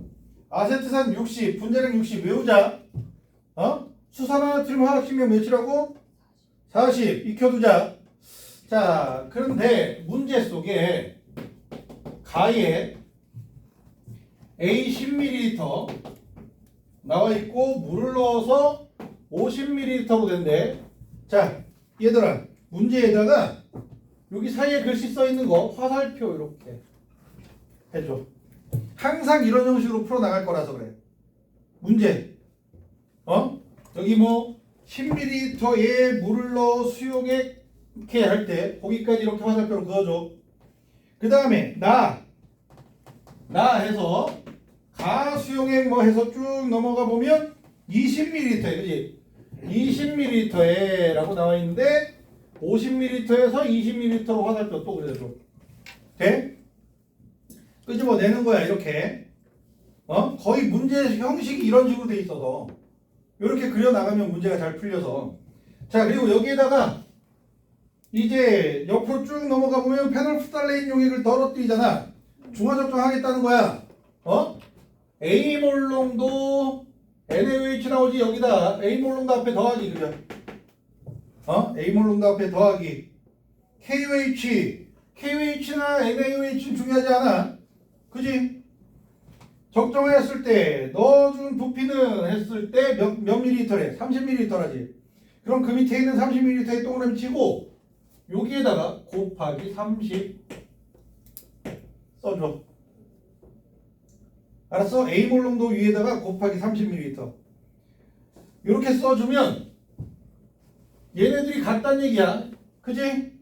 아세트산 60, 분자량 60 외우자. 수산화나트륨 화학식량 몇이라고? 40 익혀두자. 자, 그런데 문제 속에 가에 A 10ml 나와 있고 물을 넣어서 50ml로 된대. 자, 얘들아, 문제에다가 여기 사이에 글씨 써 있는 거 화살표 이렇게 해줘. 항상 이런 형식으로 풀어 나갈 거라서 그래. 문제. 여기 뭐 10ml에 물을 넣어 수용해 이렇게 할 때 거기까지 이렇게 화살표로 그어줘. 그 다음에 나 해서 가 수용액 뭐 해서 쭉 넘어가 보면 20ml에 그지? 20ml에 라고 나와 있는데 50ml에서 20ml로 화살표 또 그려줘. 돼? 끄집어내는 거야 이렇게. 거의 문제 형식이 이런 식으로 돼 있어서 이렇게 그려 나가면 문제가 잘 풀려서. 자, 그리고 여기에다가 이제 옆으로 쭉 넘어가 보면 페놀프탈레인 용액을 떨어뜨리잖아. 중화적정 하겠다는 거야. A 몰롱도 NaOH 나오지. 여기다 A 몰롱도 앞에 더하기 그죠? A 몰롱도 앞에 더하기 KOH나 NaOH는 중요하지 않아. 그지? 적정했을 때 넣어준 부피는 했을 때 몇 밀리리터래? 30밀리리터라지. 그럼 그 밑에 있는 30밀리리터에 동그라미 치고 여기에다가 곱하기 30 써줘. 알았어? A몰 농도 위에다가 곱하기 30ml 이렇게 써주면 얘네들이 같다는 얘기야. 그지?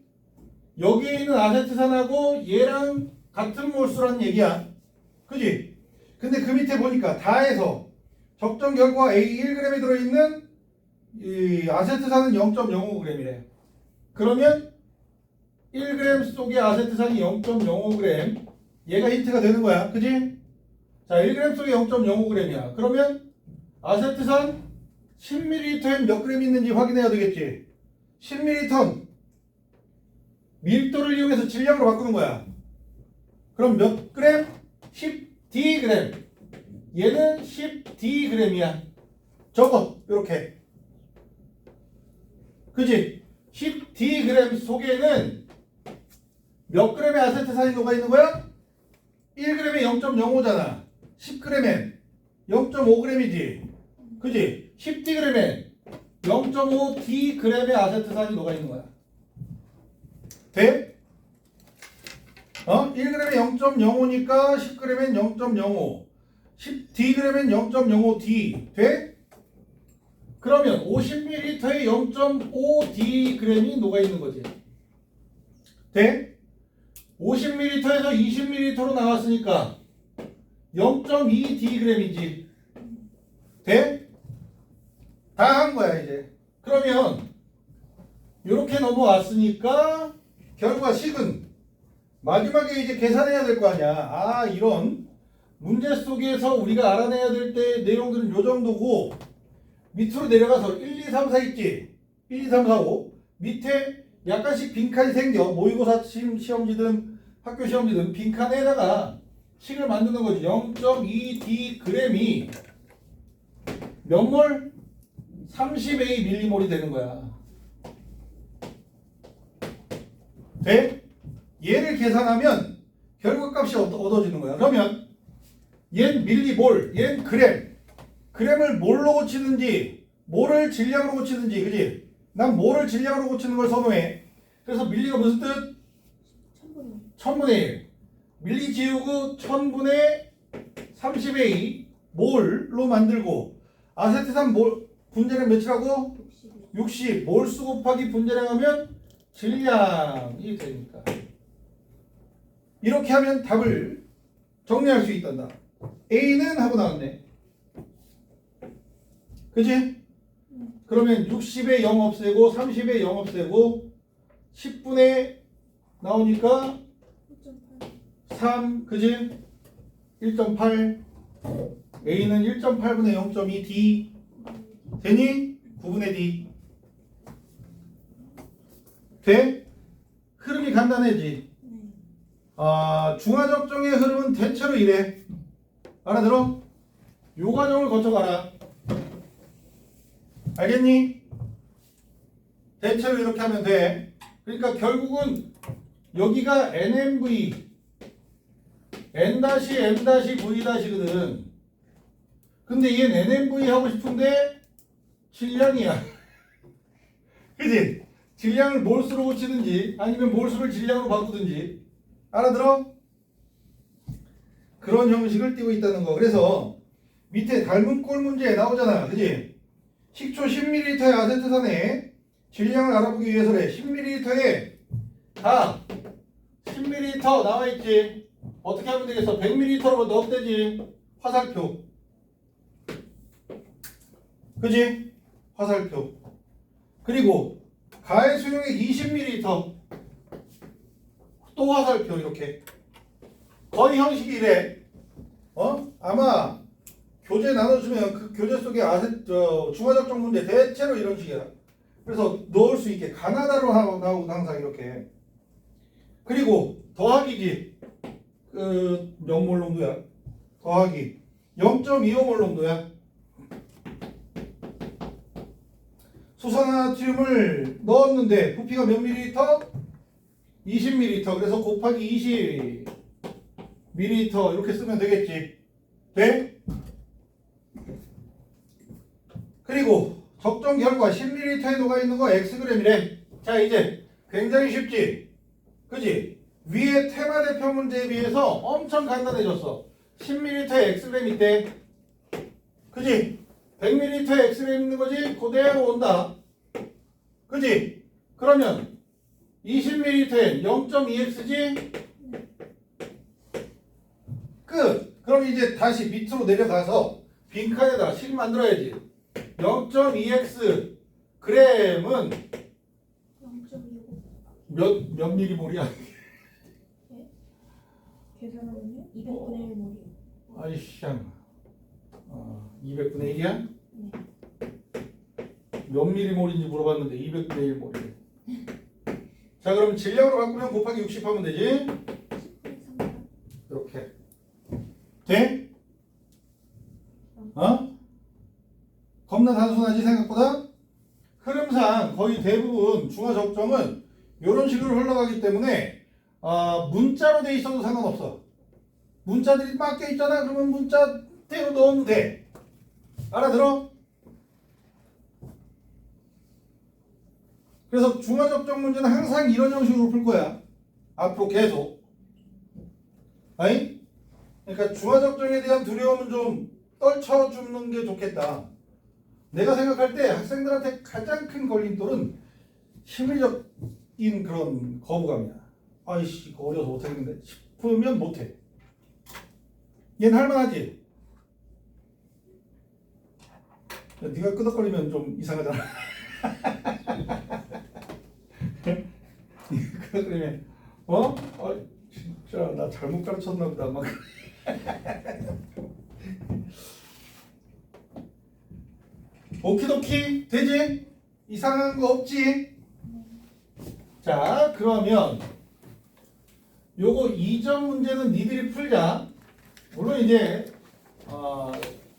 여기에 있는 아세트산하고 얘랑 같은 몰수라는 얘기야. 그지? 근데 그 밑에 보니까 다해서 적정 결과 A 1g이 들어있는 이 아세트산은 0.05g이래. 그러면 1g 속에 아세트산이 0.05g 얘가 힌트가 되는 거야. 그지? 자, 1g 속에 0.05g이야. 그러면 아세트산 10ml엔 몇 g 있는지 확인해야 되겠지. 10ml 밀도를 이용해서 질량으로 바꾸는 거야. 그럼 몇 g? 10dg. 얘는 10dg이야. 적어. 이렇게. 그지? 10dg 속에는 몇 g의 아세트산이 녹아 있는 거야? 1g에 0.05잖아. 10g엔 0.5g이지. 그지? 10dg엔 0.5dg의 아세트산이 녹아 있는 거야. 돼? 1g에 0.05니까 10g엔 0.05. 10dg엔 0.05d. 돼? 그러면 50ml에 0.5dg이 녹아 있는 거지. 돼? 50ml에서 20ml로 나왔으니까 0.2dg이지. 돼? 다 한 거야 이제. 그러면 이렇게 넘어왔으니까 결과 식은 마지막에 이제 계산해야 될 거 아니야. 이런 문제 속에서 우리가 알아내야 될 때 내용들은 요 정도고 밑으로 내려가서 1, 2, 3, 4 있지. 1, 2, 3, 4, 5 밑에 약간씩 빈칸이 생겨. 모의고사 시험지든 학교 시험지든 빈칸에다가 식을 만드는 거지. 0.2dg이 몇 몰? 30A 밀리몰이 되는 거야. 돼? 얘를 계산하면 결과값이 얻어지는 거야. 그러면 얘는 밀리몰, 얘는 그램. 그램을 뭘로 고치는지, 몰을 질량으로 고치는지, 그지? 난 몰을 질량으로 고치는 걸 선호해. 그래서 밀리가 무슨 뜻? 1000분의 1. 밀리 지우고 1000분의 30A 몰로 만들고 아세트산 분자량 몇이라고? 60. 60. 몰수 곱하기 분자량 하면 질량이 되니까. 이렇게 하면 답을 정리할 수 있단다. A는 하고 나왔네. 그치? 그러면 60에 0 없애고 30에 0 없애고 10분에 나오니까 1.8. 3, 그지? 1.8. A는 1.8분의 0.2 D 되니? 9분의 D 돼? 흐름이 간단해지. 네. 중화적정의 흐름은 대체로 이래. 알아들어? 요 과정을 거쳐가라. 알겠니? 대체로 이렇게 하면 돼. 그러니까 결국은 여기가 NMV N-M-V-거든. 근데 얘는 NMV 하고 싶은데 질량이야. 그지? 질량을 몰수로 고치든지 아니면 몰수를 질량으로 바꾸든지. 알아들어? 그런 형식을 띄고 있다는 거. 그래서 밑에 닮은 꼴 문제에 나오잖아. 그지? 식초 10ml의 아세트산의 질량을 알아보기 위해서래. 10ml에 다 10ml 나와 있지. 어떻게 하면 되겠어? 100ml로 넣으면 되지. 화살표. 그지? 화살표. 그리고 가해 수용액 20ml 또 화살표. 이렇게 거의 형식이 이래. 아마 교재 나눠주면 그 교재 속에 중화적정 문제 대체로 이런 식이야. 그래서 넣을 수 있게 가나다로 나오고 항상 이렇게. 그리고 더하기지. 몇 몰 농도야? 더하기 0.25몰 농도야. 수산화나트륨을 넣었는데 부피가 몇 밀리리터? 20ml. 그래서 곱하기 20ml 이렇게 쓰면 되겠지. 돼? 그리고 적정 결과 10ml에 녹아있는 거 Xg이래. 자, 이제 굉장히 쉽지? 그지? 위에 테마 대표 문제에 비해서 엄청 간단해졌어. 10ml에 Xg 있대. 그지? 100ml에 Xg 있는 거지? 그대로 온다. 그지? 그러면 20ml엔 0.2X지? 끝! 그럼 이제 다시 밑으로 내려가서 빈칸에다 식 만들어야지. 0.2X 그램은 0.25. 몇 미리몰이야? 계산하면요? 200분의 1몰이요. 아이씨양. 200분의 1이야? 네. 몇 미리몰인지 물어봤는데 200분의 1몰이래. 자, 그럼 질량으로 바꾸면 곱하기 60 하면 되지? 10분의 3. 이렇게. 돼? 겁나 단순하지 생각보다? 흐름상 거의 대부분 중화적정은 이런 식으로 흘러가기 때문에 문자로 돼 있어도 상관없어. 문자들이 맡겨 있잖아. 그러면 문자대로 넣으면 돼. 알아들어? 그래서 중화적정 문제는 항상 이런 형식으로 풀 거야. 앞으로 계속. 아니? 그러니까 중화적정에 대한 두려움은 좀 떨쳐주는 게 좋겠다. 내가 생각할 때 학생들한테 가장 큰 걸림돌은 심리적인 그런 거부감이야. 아이씨, 이거 어려서 못하겠는데 싶으면 못해. 얘는 할만하지? 야, 네가 끄덕거리면 좀 이상하잖아. 네가 끄덕거리면 진짜 나 잘못 가르쳤나 보다 막. 오키도키 되지? 이상한 거 없지? 자, 그러면 요거 2점 문제는 니들이 풀자. 물론 이제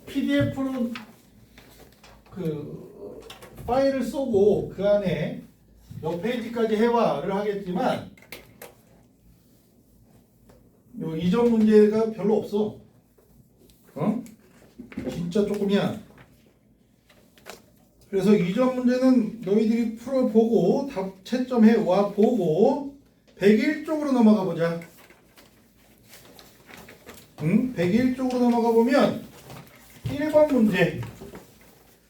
PDF로 그 파일을 쏘고 그 안에 몇 페이지까지 해와를 하겠지만 요 2점 문제가 별로 없어. 진짜 조금이야. 그래서 2점 문제는 너희들이 풀어보고 답 채점해 와 보고 101쪽으로 넘어가 보자. 101쪽으로 넘어가 보면 1번 문제.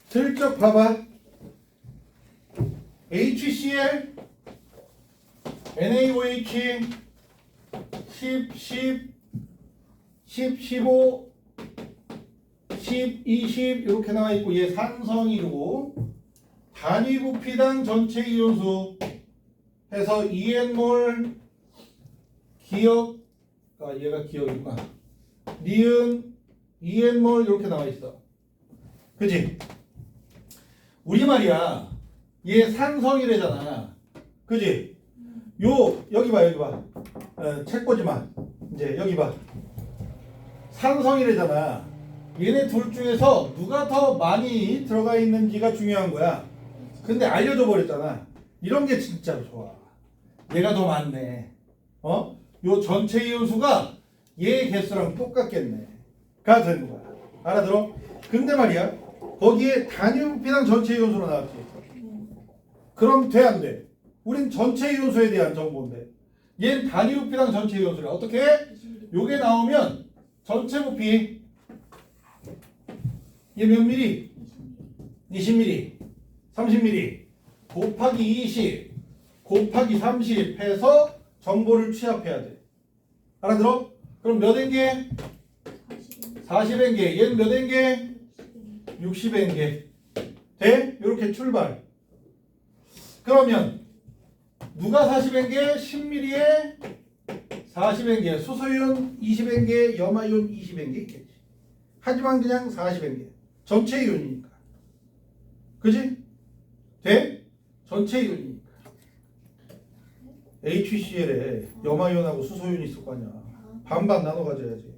슬쩍 봐봐. HCl, NaOH, 10, 10, 10, 15, 10, 20 이렇게 나와 있고 얘 산성이고 단위 부피당 전체 이온수 해서 2N몰 기억 얘가 기억이구나. 니은 2N몰 이렇게 나와 있어. 그지? 우리 말이야. 얘 산성이래잖아. 그지? 여기 봐, 여기 봐. 책 보지 마. 이제 여기 봐. 산성이래잖아. 얘네 둘 중에서 누가 더 많이 들어가 있는지가 중요한 거야. 근데 알려줘 버렸잖아. 이런 게 진짜로 좋아. 얘가 더 많네. 요 전체 이온수가 얘 개수랑 똑같겠네. 가 되는 거야. 알아들어? 근데 말이야. 거기에 단위 부피당 전체 이온수로 나왔지. 그럼 돼, 안 돼? 우린 전체 이온수에 대한 정보인데. 얘는 단위 부피당 전체 이온수래. 어떻게 해? 요게 나오면 전체 부피 얘 몇 미리? 20ml, 30ml 곱하기 20 곱하기 30 해서 정보를 취합해야 돼. 알아들어? 그럼 몇 N개? 40N개. 얘는 몇 N개? 60N개. 돼? 이렇게 출발. 그러면 누가 40N개? 10ml에 40N개. 수소이온 20N개, 염화이온 20N개 있겠지. 하지만 그냥 40N개. 전체 이온이니까. 그지? 돼? 전체 이온이니까. HCl에 염화이온하고 수소이온이 있을 거 아니야. 반반 나눠 가져야지.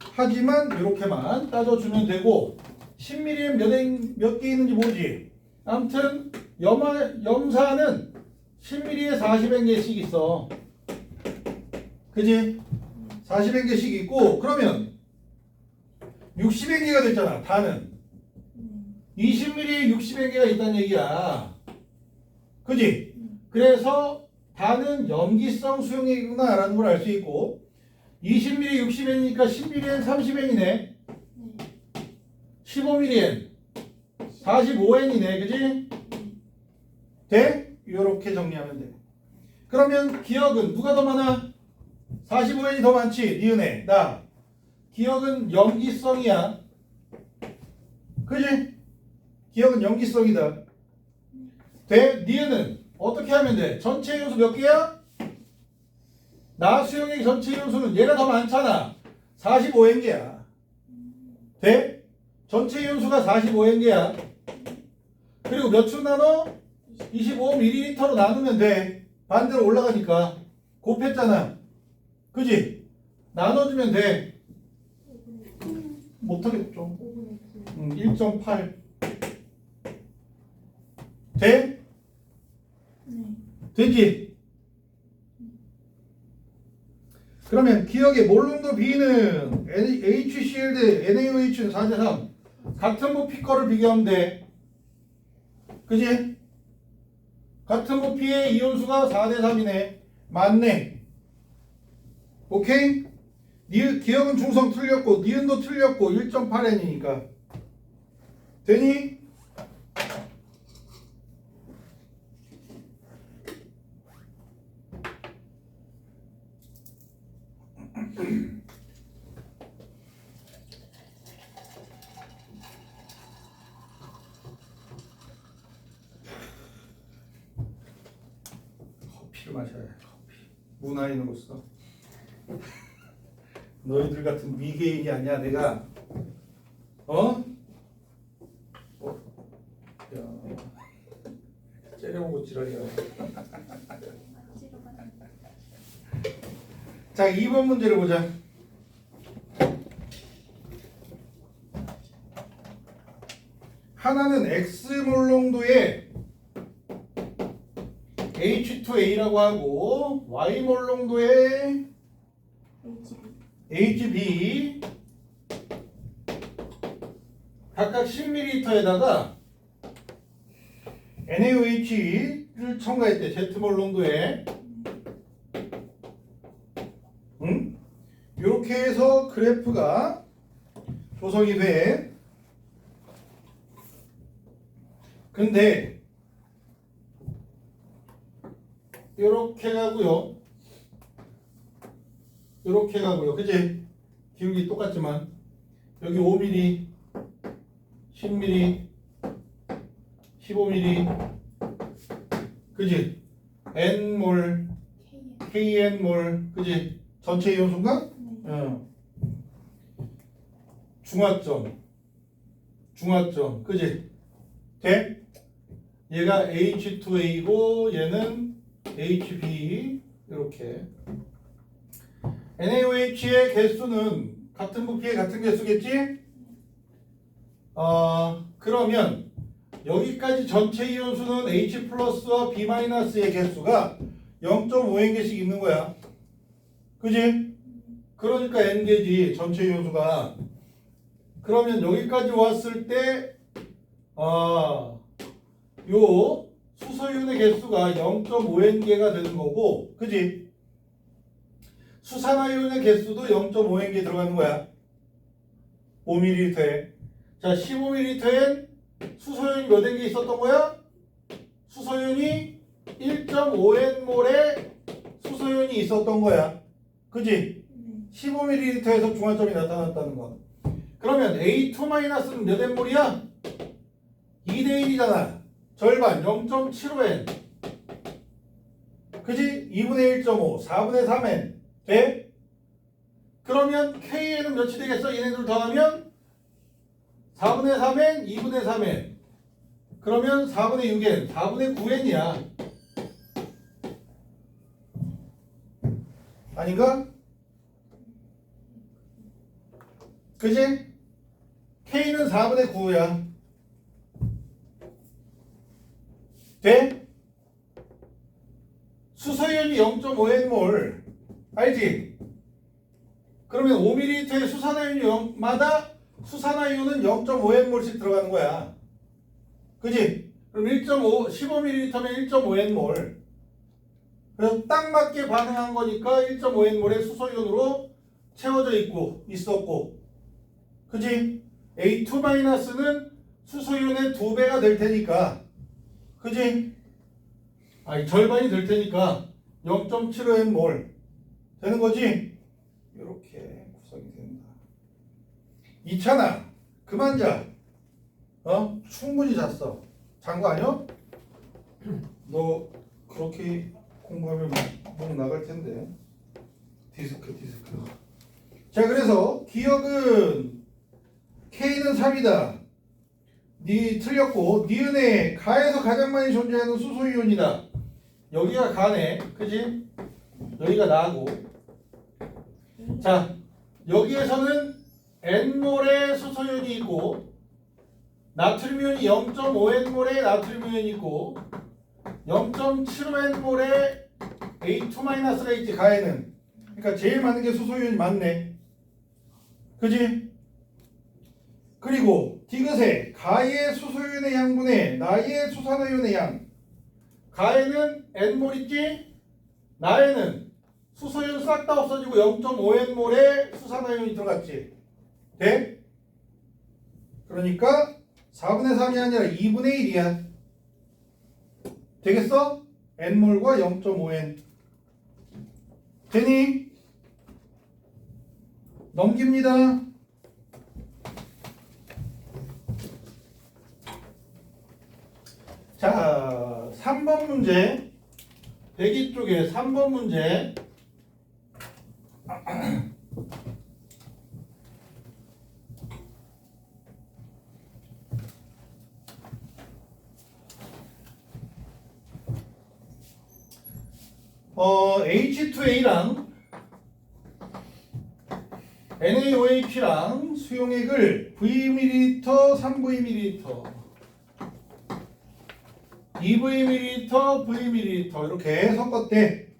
하지만 이렇게만 따져주면 되고 10ml에 몇 개 있는지 모르지. 아무튼 염사는 10ml에 40N개씩 있어. 그지? 40N개씩 있고 그러면 60N개가 됐잖아. 다는 20ml에 60N개가 있다는 얘기야. 그지? 그래서 다는 염기성 수용액이구나 라는 걸 알 수 있고 20ml 60N이니까 10ml엔 30N이네. 15ml엔 45N이네. 그지? 돼? 이렇게 정리하면 돼. 그러면 기억은 누가 더 많아? 45N이 더 많지. 니은에 나. 기억은 염기성이야. 그지? 기억은 염기성이다. 돼? 니은은 어떻게 하면 돼? 전체 이온수 몇 개야? 나 수용액 전체 이온수는 얘가 더 많잖아. 45N개야. 돼? 전체 이온수가 45N개야. 그리고 몇 초 나눠? 25ml로 나누면 돼. 반대로 올라가니까. 곱했잖아. 그지? 나눠주면 돼. 못하겠죠. 1.8. 돼? 되지? 그러면 기억의 몰롱도 B는 HCl 대 NaOH는 4대3 같은 부피 거를 비교하면 돼. 그지? 같은 부피의 이온수가 4대3이네. 맞네. 오케이? 기억은 중성 틀렸고 니은도 틀렸고 1.8N이니까 되니? 커피를 마셔야 해. 커피. 문화인으로서 너희들 같은 미개인이 아니야 내가. 야, 째려보고 지랄이야. 자, 2번 문제를 보자. 하나는 X몰롱도의 H2A라고 하고 Y몰롱도의 HB 각각 10ml에다가 NaOH를 첨가했대. Z몰롱도에. 이렇게 해서 그래프가 조성이 돼. 근데 이렇게 가고요. 이렇게 가고요. 그지? 기울기 똑같지만 여기 5mm, 10mm, 15mm, 그지? n몰, KN. kn몰, 그지? 전체 이온수인가? 네. 어. 중화점, 그지? 돼? 얘가 H2A고 얘는 HB 이렇게. NaOH의 개수는 같은 부피의 같은 개수겠지? 그러면 여기까지 전체 이온수는 H 플러스와 B 마이너스의 개수가 0.5N개씩 있는 거야. 그지? 그러니까 N개지 전체 이온수가. 그러면 여기까지 왔을 때 요 수소이온의 개수가 0.5N개가 되는 거고, 그지? 수산화이온의 개수도 0.5N개 들어가는 거야. 5ml에. 자, 15ml엔 수소이온이 몇 N개 있었던 거야? 수소이온이 1.5N몰의 수소이온이 있었던 거야. 그지? 15ml에서 중화점이 나타났다는 거. 그러면 A2-는 몇 N몰이야? 2대 1이잖아. 절반 0.75N. 그지? 2분의 1.5, 4분의 3N. 돼? 그러면 Kn은 몇이 되겠어? 얘네들 더하면 4분의 3N, 2분의 3N. 그러면 4분의 6N, 4분의 9N이야. 아닌가? 그지? K는 4분의 9야. 돼? 수소이온이 0.5N몰. 알지? 그러면 5ml의 수산화이온마다 수산화이온은 0.5N몰씩 들어가는 거야. 그지? 그럼 15ml면 1.5N몰. 그래서 딱 맞게 반응한 거니까 1.5N몰의 수소이온으로 채워져 있었고. 그지? A2-는 수소이온의 2배가 될 테니까. 그지? 아니, 절반이 될 테니까 0.75N몰 되는 거지? 이렇게 구성이 된다. 이찬아, 그만 자. 충분히 잤어. 잔 거 아니야? 너 그렇게 공부하면 목 나갈 텐데. 디스크. 자, 그래서 기억은 K는 3이다. 니 틀렸고, 니은에 가에서 가장 많이 존재하는 수소이온이다. 여기가 가네. 그지? 여기가 나고. 자, 여기에서는 N몰의 수소이온이 있고, 나트륨이온이 0.5N몰의 나트륨이온이 있고, 0.75N몰의 A2-가 있지, 가에는. 그러니까 제일 많은 게 수소이온이 많네. 그지? 그리고 디귿에 가의 수소이온의 양분에 나의 수산화이온의 양. 가에는 N몰 있지? 나에는 수소이온 싹 다 없어지고 0.5N몰의 수산화이온이 들어갔지. 돼? 그러니까 4분의 3이 아니라 2분의 1이야. 되겠어? N몰과 0.5N. 되니? 넘깁니다. 자, 3번 문제. 대기 쪽에 3번 문제. H2A랑 NaOH랑 수용액을 Vml, 3Vml, 2Vml, Vml 이렇게 섞었대.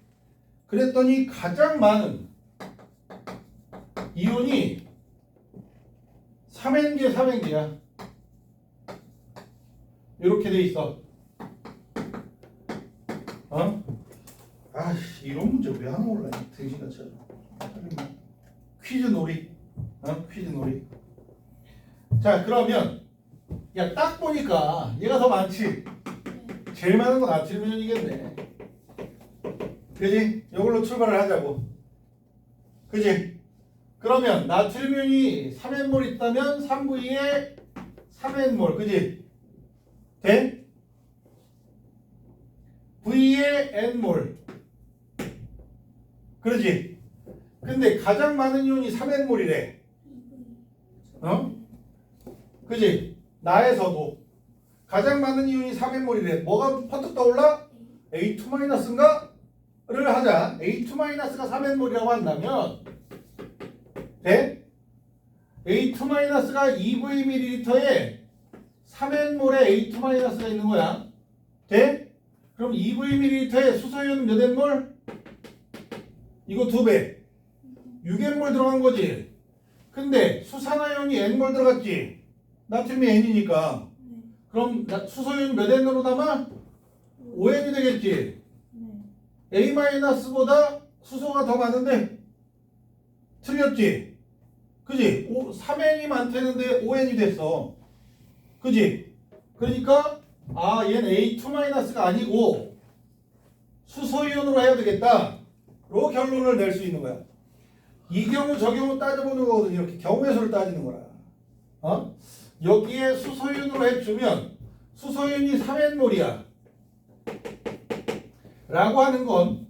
그랬더니 가장 많은 이온이 3N개야. 이렇게 돼 있어. 아씨, 이런 문제 왜 하나 몰라? 등신같이 하자. 퀴즈 놀이. 퀴즈 놀이. 자, 그러면 야, 딱 보니까 얘가 더 많지. 제일 많은 건 나트륨이겠네. 그지? 이걸로 출발을 하자고. 그지? 그러면 나트륨이 3N몰 있다면 3V에 3N몰. 그지? 돼? V에 N몰. 그러지? 근데 가장 많은 이온이 3N몰이래. 어? 그지? 나에서도 가장 많은 이온이 3N몰이래. 뭐가 퍼뜩 떠올라? A2-인가? 를 하자. A2-가 3N몰이라고 한다면 돼? A2-가 2V ml에 3N몰에 A2-가 있는 거야. 돼? 그럼 2V ml에 수소이온 몇 N몰? 이거 2배. 6N몰 들어간 거지. 근데 수산화이온이 N몰 들어갔지. 나트륨이 N이니까. 그럼 수소이온 몇 N으로 남아? 5N이 되겠지. A-보다 수소가 더 많은데 틀렸지? 그지? 3N이 많다는데 5N이 됐어. 그지? 그러니까 얘는 A2-가 아니고 수소이온으로 해야 되겠다. 로 결론을 낼 수 있는 거야. 이 경우 저 경우 따져보는 거거든요. 이렇게 경우의 수를 따지는 거라. 어? 여기에 수소이온으로 해주면 수소이온이 3N몰이야. 라고 하는 건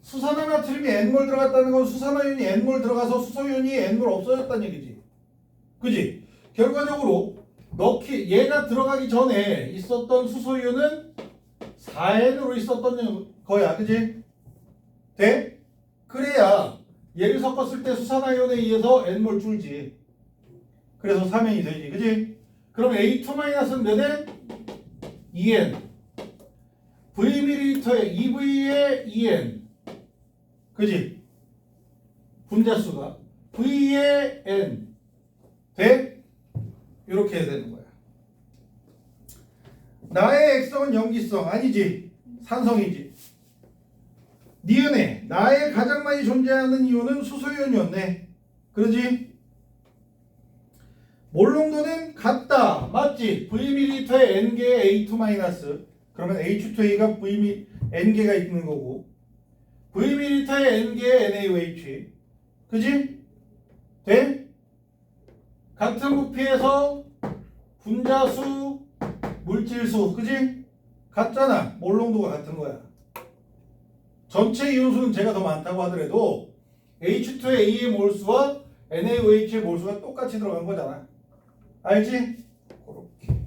수산화나트륨이 N몰 들어갔다는 건 수산화이온이 N몰 들어가서 수소이온이 N몰 없어졌다는 얘기지. 그지? 결과적으로 얘가 들어가기 전에 있었던 수소이온은 4N으로 있었던 거야. 그지? 돼? 그래야 얘를 섞었을 때 수산화이온에 의해서 N몰 줄지. 그래서 3N이 되지. 그지? 그럼 A2-는 몇 N? 2N. Vml에 2V에 2N. 그지? 분자수가 V에 N. 돼? 이렇게 해야 되는 거야. 나의 액성은 염기성 아니지. 산성이지. 니은에 나의 가장 많이 존재하는 이온은 수소이온이었네. 그러지? 몰농도는 같다. 맞지? Vml에 N개의 A2-. 그러면 H2A가 N개가 있는 거고 Vml에 N개의 NaOH. 그지? 돼? 같은 부피에서 분자수, 물질수. 그지? 같잖아. 몰농도가 같은 거야. 전체 이온수는 제가 더 많다고 하더라도 H2A의 몰수와 NaOH의 몰수가 똑같이 들어간 거잖아. 알지? 그렇게.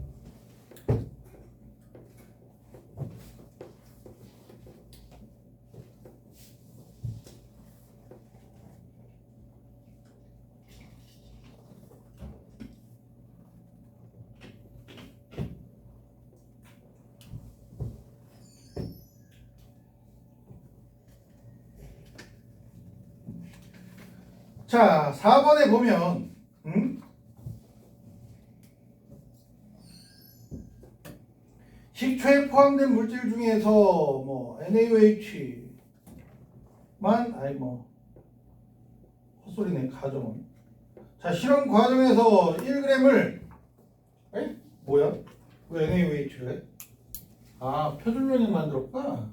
자, 4번에 보면 식초에 포함된 물질 중에서 뭐 NaOH만 헛소리네. 가정은. 자, 실험 과정에서 1g을 뭐야? 왜 NaOH를 해? 표준용액 만들었구나.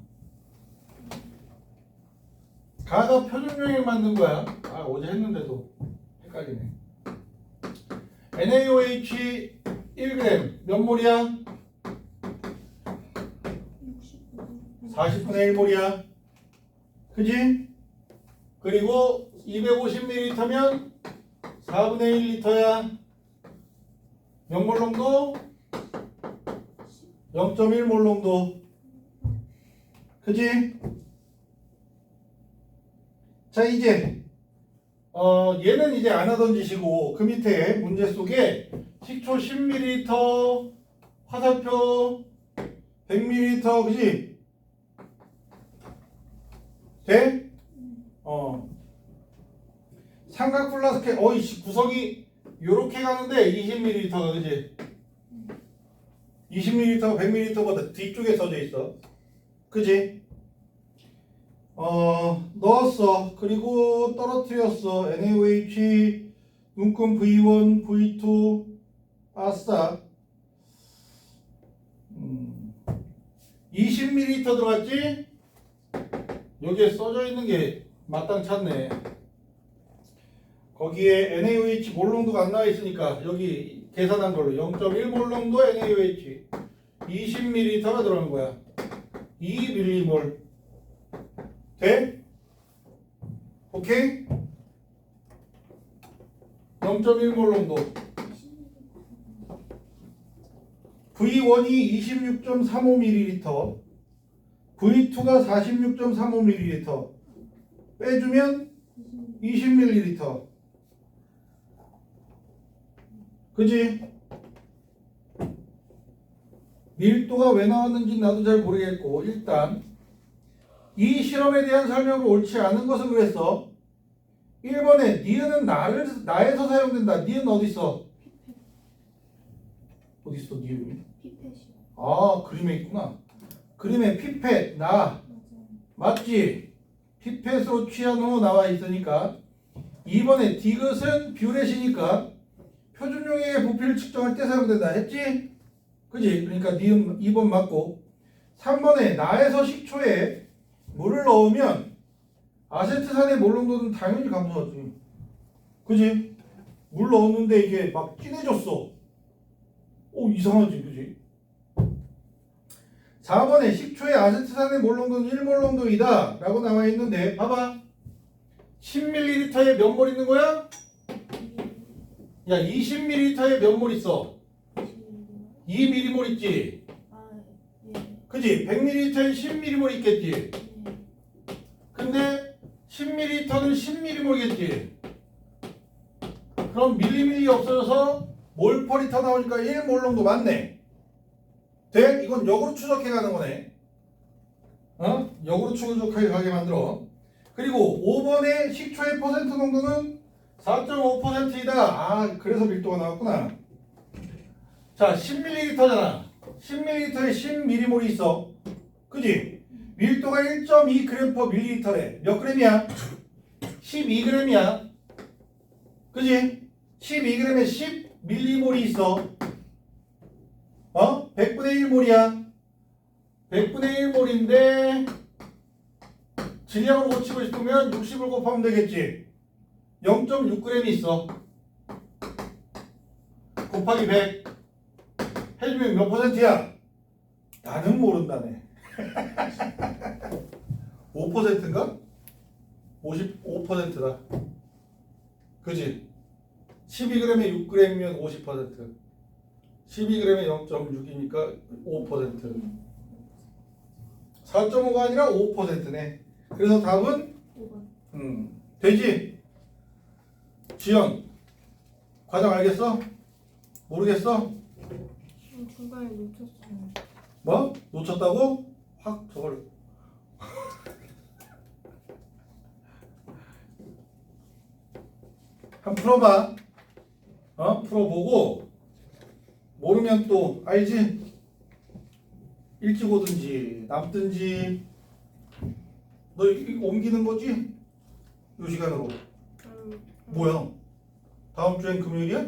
가가 표준용액 만든 거야. 어제 했는데도 헷갈리네. NaOH 1g 몇 몰이야? 40분의 1몰이야. 그지? 그리고 250ml면 4분의 1리터야. 몇 몰 농도? 0.1몰 농도. 그지? 자, 이제 얘는 이제 안 하던 짓이고 그 밑에 문제 속에 식초 10ml, 화살표 100ml. 그지? 돼? 삼각 플라스틱 구성이 요렇게 가는데 20ml가. 그지? 20ml가 100ml보다 뒤쪽에 써져 있어. 그지? 넣었어. 그리고 떨어뜨렸어. NaOH 눈금 V1, V2 아싸. 20ml 들어갔지? 여기에 써져 있는 게 마땅찮네. 거기에 NaOH 몰농도가 안 나와 있으니까 여기 계산한 걸로 0.1몰농도 NaOH 20ml가 들어간 거야. 2mmol 돼? 오케이? 0.1몰농도 V1이 26.35ml V2가 46.35ml 빼주면 20ml 그지? 밀도가 왜 나왔는지 나도 잘 모르겠고 일단 이 실험에 대한 설명을 옳지 않은 것은 그랬어. 1번에 니은은 나에서 사용된다. 니은 어디 있어? 어디 있어 니은이? 피펫이요. 아 그림에 있구나. 그림에 피펫 나 맞아요. 맞지? 피펫으로 취한 후 나와 있으니까 2번에 디귿은 뷰렛이니까 표준용의 부피를 측정할 때 사용된다 했지? 그지? 그러니까 니은 2번 맞고 3번에 나에서 식초에 물을 넣으면 아세트산의 몰농도는 당연히 감소하지. 그지? 물 넣었는데 이게 막 진해졌어. 오 이상하지 그지? 4번에 식초의 아세트산의 몰농도는 1몰농도이다 라고 나와 있는데 봐봐 10ml에 몇 몰 있는 거야? 야 20ml에 몇 몰 있어? 2m몰 있지? 아, 예. 그지? 100ml에 10m몰 있겠지? 네. 근데 10ml는 10m몰겠지? 그럼 밀리밀리 없어져서 몰 퍼 리터 나오니까 1몰농도 맞네. 돼? 이건 역으로 추적해 가는 거네. 어? 역으로 추적하게 가게 만들어. 그리고 5번의 식초의 퍼센트 농도는 4.5%이다. 아, 그래서 밀도가 나왔구나. 자, 10ml잖아. 10ml에 10m몰이 있어. 그지? 밀도가 1.2g/ml래. 몇 g이야? 12g이야. 그지? 12g에 10m몰이 있어. 100분의 1몰이야. 100분의 1몰인데 질량으로 고치고 싶으면 60을 곱하면 되겠지. 0.6g이 있어. 곱하기 100 해주면 몇 퍼센트야? 나는 모른다네. 5%인가? 55%다. 그지? 12g에 6g이면 50%. 12g에 0.6이니까 5%. 4.5가 아니라 5%네. 그래서 답은 5번. 되지? 지연 과정 알겠어? 모르겠어? 중간에 놓쳤어요. 뭐? 놓쳤다고? 확 저걸 한번 풀어봐. 풀어보고 모르면 또 알지? 일찍 오든지 남든지 너 이거 옮기는 거지? 이 시간으로 뭐야? 다음 주엔 금요일이야?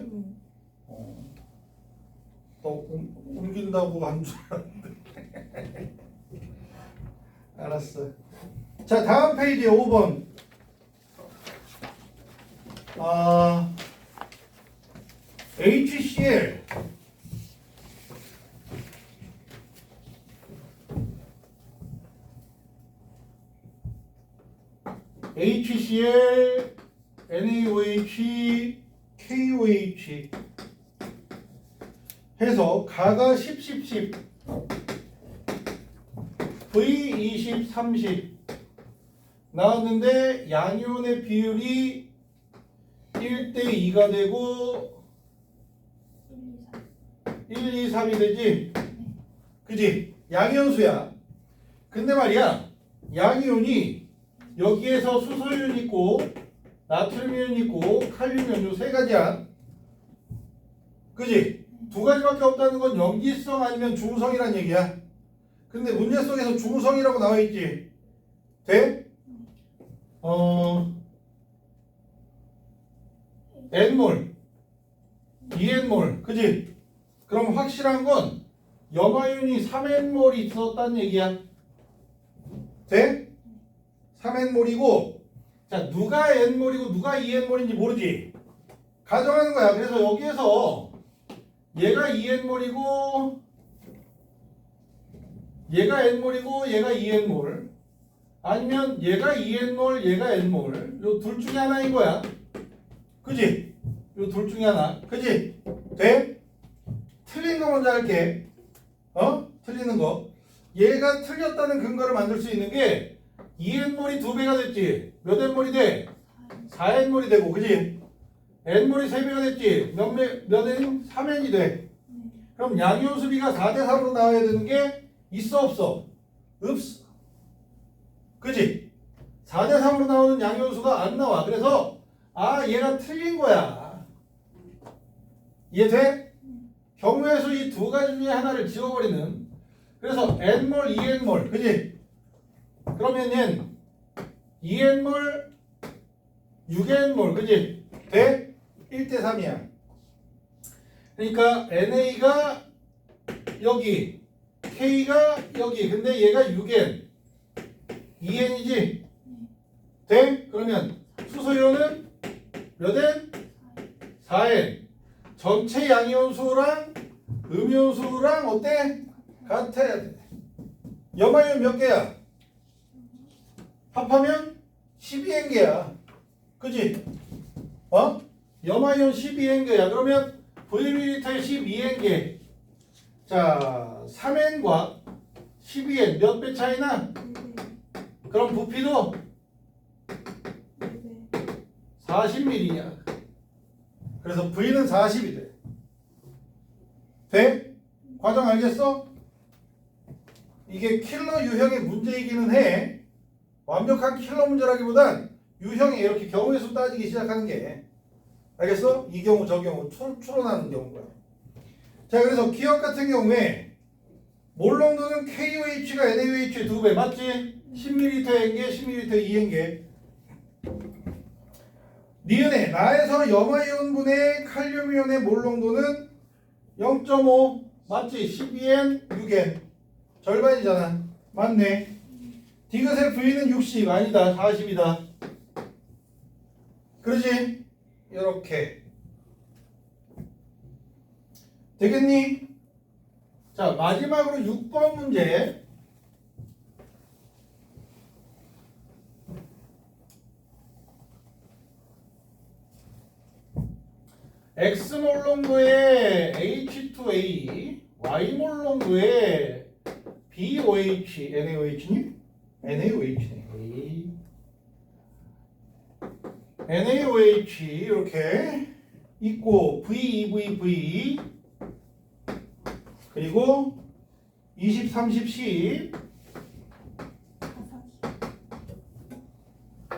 옮긴다고 한 줄 알았는데 알았어. 자 다음 페이지 5번 HCl HCl NaOH KOH 해서 가가 10, 10, 10 V 20, 30 나왔는데 양이온의 비율이 1대 2가 되고 1, 2, 3이 되지? 그지? 양이온수야. 근데 말이야 양이온이 여기에서 수소이온 있고 나트륨이온 있고 칼륨이온 요 세 가지야. 그지? 두 가지밖에 없다는 건 염기성 아니면 중성이란 얘기야. 근데 문제 속에서 중성이라고 나와 있지. 돼? N몰, 2N몰, 그지? 그럼 확실한 건 염화윤이 3N몰이 있었다는 얘기야. 돼? 3N몰이고 자 누가 N몰이고 누가 2N몰인지 모르지? 가정하는 거야. 그래서 여기에서 얘가 2N몰이고 얘가 N몰이고 얘가 2N몰 아니면 얘가 2N몰 얘가 N몰 요 둘 중에 하나인 거야. 그지? 요 둘 중에 하나. 그지? 돼? 틀린 거 먼저 할게. 틀리는 거. 얘가 틀렸다는 근거를 만들 수 있는 게 2N몰이 2배가 됐지. 몇 N몰이 돼? 4N몰이 되고 그지? N몰이 3배가 됐지. 몇 N? 3N이 돼. 그럼 양이온수비가 4대3으로 나와야 되는 게 있어 없어? 없어. 그지? 4대3으로 나오는 양이온수가 안 나와. 그래서 얘가 틀린 거야. 이해돼? 경우에서 이 두 가지 중에 하나를 지워버리는. 그래서 N몰, 2N몰. 그지? 그러면 얘는 2N몰, 6N몰. 그지? 돼? 1대3이야. 그러니까 NA가 여기, K가 여기. 근데 얘가 6N, 2N이지? 돼? 그러면 수소이온은 몇 N? 4N. 전체 양이온수랑 음이온수랑 어때? 같아야 돼. 염화이온 몇 개야? 합하면 12N개야. 그지? 염화이온 12N개야. 그러면 V밀리터에 12N개. 자, 3N과 12N 몇 배 차이나? 그럼 부피도 40mm야. 그래서 V는 40이 돼. 돼? 과정 알겠어? 이게 킬러 유형의 문제이기는 해. 완벽한 킬러 문제라기보단 유형이 이렇게 경우의 수 따지기 시작하는 게. 알겠어? 이 경우 저 경우 추론하는 경우야. 자, 그래서 기억 같은 경우에 몰농도는 KOH가 NaOH의 2배 맞지? 10ml N개, 10ml 2N개. 니은에 나에서 염화이온분의 칼륨이온의 몰농도는 0.5 맞지? 12N, 6N 절반이잖아. 맞네. 디귿의 V는 60 아니다. 40이다. 그러지? 이렇게 되겠니? 자, 마지막으로 6번 문제. X몰농도의 H2A, Y몰농도의 BOH, NaOH니? NaOH네. NaOH 이렇게 있고 VEVV 그리고 20, 30, 10.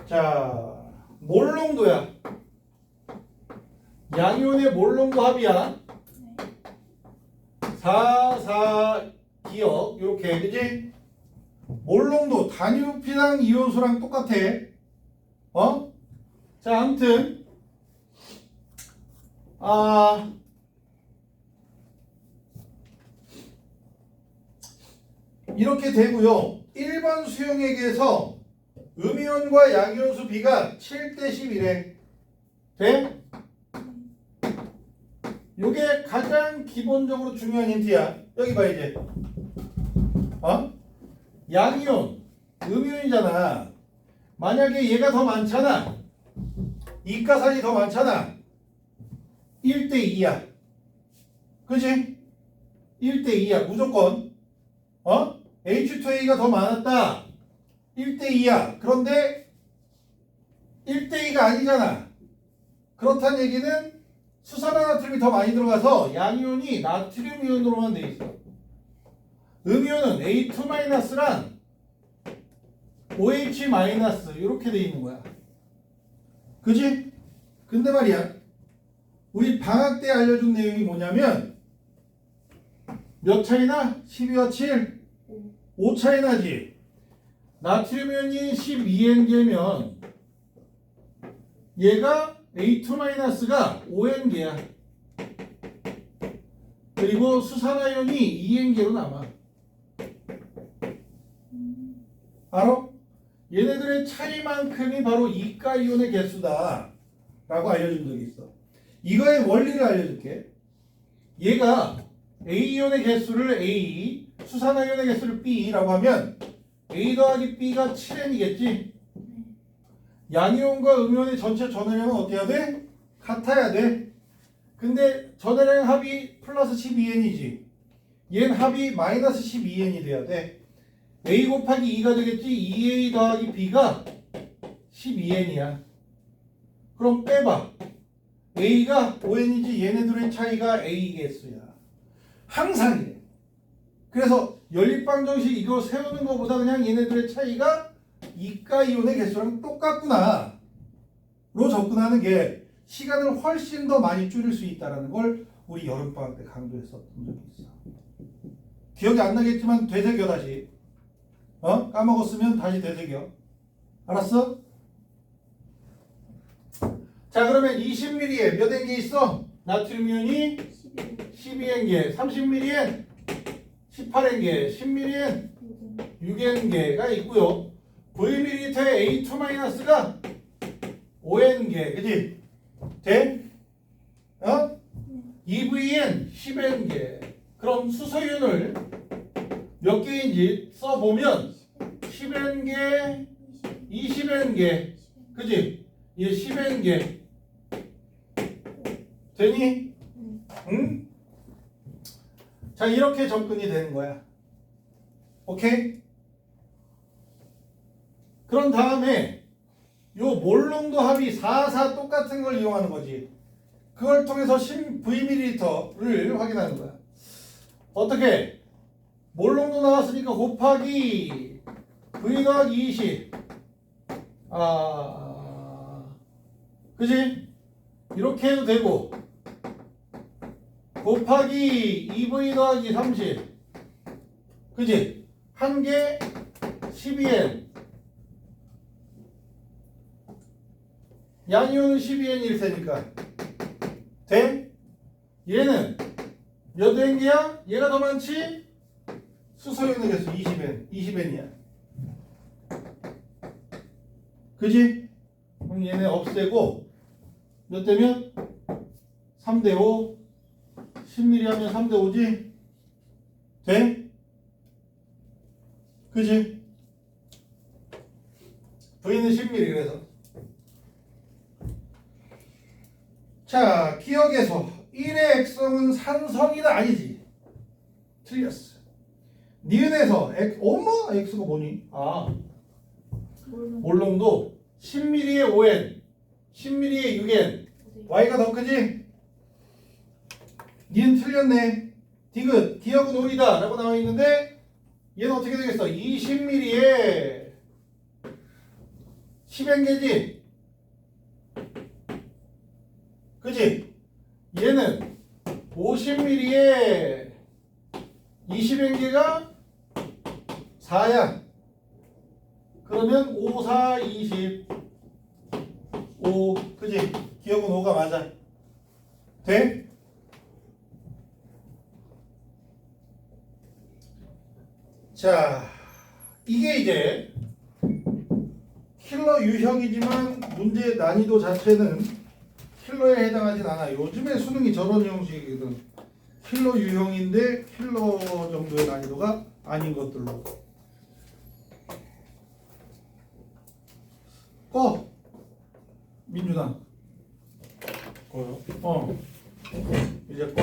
자, 몰농도야. 양이온의 몰농도 합이야. 4, 4 기억 이렇게 그지? 몰농도 단위부피랑 이온수랑 똑같아. 자, 아무튼 이렇게 되고요. 1번 수용액에서 음이온과 양이온수 비가 7대 11에 돼? 요게 가장 기본적으로 중요한 힌트야. 여기 봐 이제. 양이온, 음이온이잖아. 만약에 얘가 더 많잖아. 이가산이 더 많잖아. 1대 2야. 그지? 1대 2야. 무조건. H2A가 더 많았다. 1대 2야. 그런데 1대 2가 아니잖아. 그렇다는 얘기는 수산화나트륨이 더 많이 들어가서 양이온이 나트륨 이온으로만 돼 있어. 음이온은 A2-랑 OH- 이렇게 돼 있는 거야. 그지? 근데 말이야. 우리 방학 때 알려준 내용이 뭐냐면 몇 차이나? 12와 7? 5 차이 나지? 나트륨 이온이 12N개면 얘가 A2-가 5N개야. 그리고 수산화연이 2N개로 남아. 알아? 얘네들의 차이만큼이 바로 이가이온의 개수다 라고 알려준 적이 있어. 이거의 원리를 알려줄게. 얘가 A이온의 개수를 A, 수산화이온의 개수를 B라고 하면 A 더하기 B가 7N이겠지? 양이온과 음이온의 전체 전해량은 어떻게 해야 돼? 같아야 돼. 근데 전해량 합이 플러스 12N이지. 얘는 합이 마이너스 12N이 돼야 돼. A 곱하기 2가 되겠지? 2A 더하기 B가 12N이야. 그럼 빼봐. A가 5N이지 얘네들의 차이가 A 개수야. 항상 이래. 그래서 연립방정식 이거 세우는 것보다 그냥 얘네들의 차이가 이가이온의 개수랑 똑같구나 로 접근하는 게 시간을 훨씬 더 많이 줄일 수 있다는 걸 우리 여름방학 때 강조했었던 적이 있어. 기억이 안 나겠지만 되새겨 다시. 까먹었으면 다시 되새겨. 알았어? 자, 그러면 20ml에 몇 N개 있어? 나트륨이온이 12N개, 30ml엔 18N개, 10ml엔 6N개가 있고요. Vml에 A2-가 5N개, 그치? 돼? EVN 10N개. 그럼 수소윤을 몇 개인지 써보면 10N개, 20N개, 그치? 얘 10N개 되니? 응? 자, 이렇게 접근이 되는 거야. 오케이? 그런 다음에 요 몰농도 합이 4, 똑같은 걸 이용하는 거지. 그걸 통해서 Vml를 확인하는 거야. 어떻게? 몰농도 나왔으니까 곱하기 V 더하기 20. 그지? 이렇게 해도 되고 곱하기 2V 더하기 30. 그지? 한 개 12N. 양이온은 12N일 테니까 돼? 얘는 몇 N개야? 얘가 더 많지? 수소연의 개수 20N이야. 그지? 그럼 얘네 없애고 몇 대면? 3대5. 10ml 하면 3대5지? 돼? 그지? V는 10ml 그래서. 자, 기억에서 1의 액성은 산성이다 아니지? 틀렸어. 니은에서 어머? X가 뭐니? 몰롱도 10ml에 5N, 10ml에 6N, Y가 더 크지? 니은 틀렸네. 디귿, 기억은 오이다 라고 나와 있는데 얘는 어떻게 되겠어? 20ml에 10N개지? 그지? 얘는 50ml에 20N개가 4야. 그러면 5, 4, 20. 5. 그지? 기억은 5가 맞아. 돼? 자, 이게 이제 킬러 유형이지만 문제의 난이도 자체는 킬러에 해당하진 않아. 요즘에 수능이 저런 형식이거든. 킬러 유형인데 킬러 정도의 난이도가 아닌 것들로. 꺼! 민준아. 꺼요? 이제 꺼.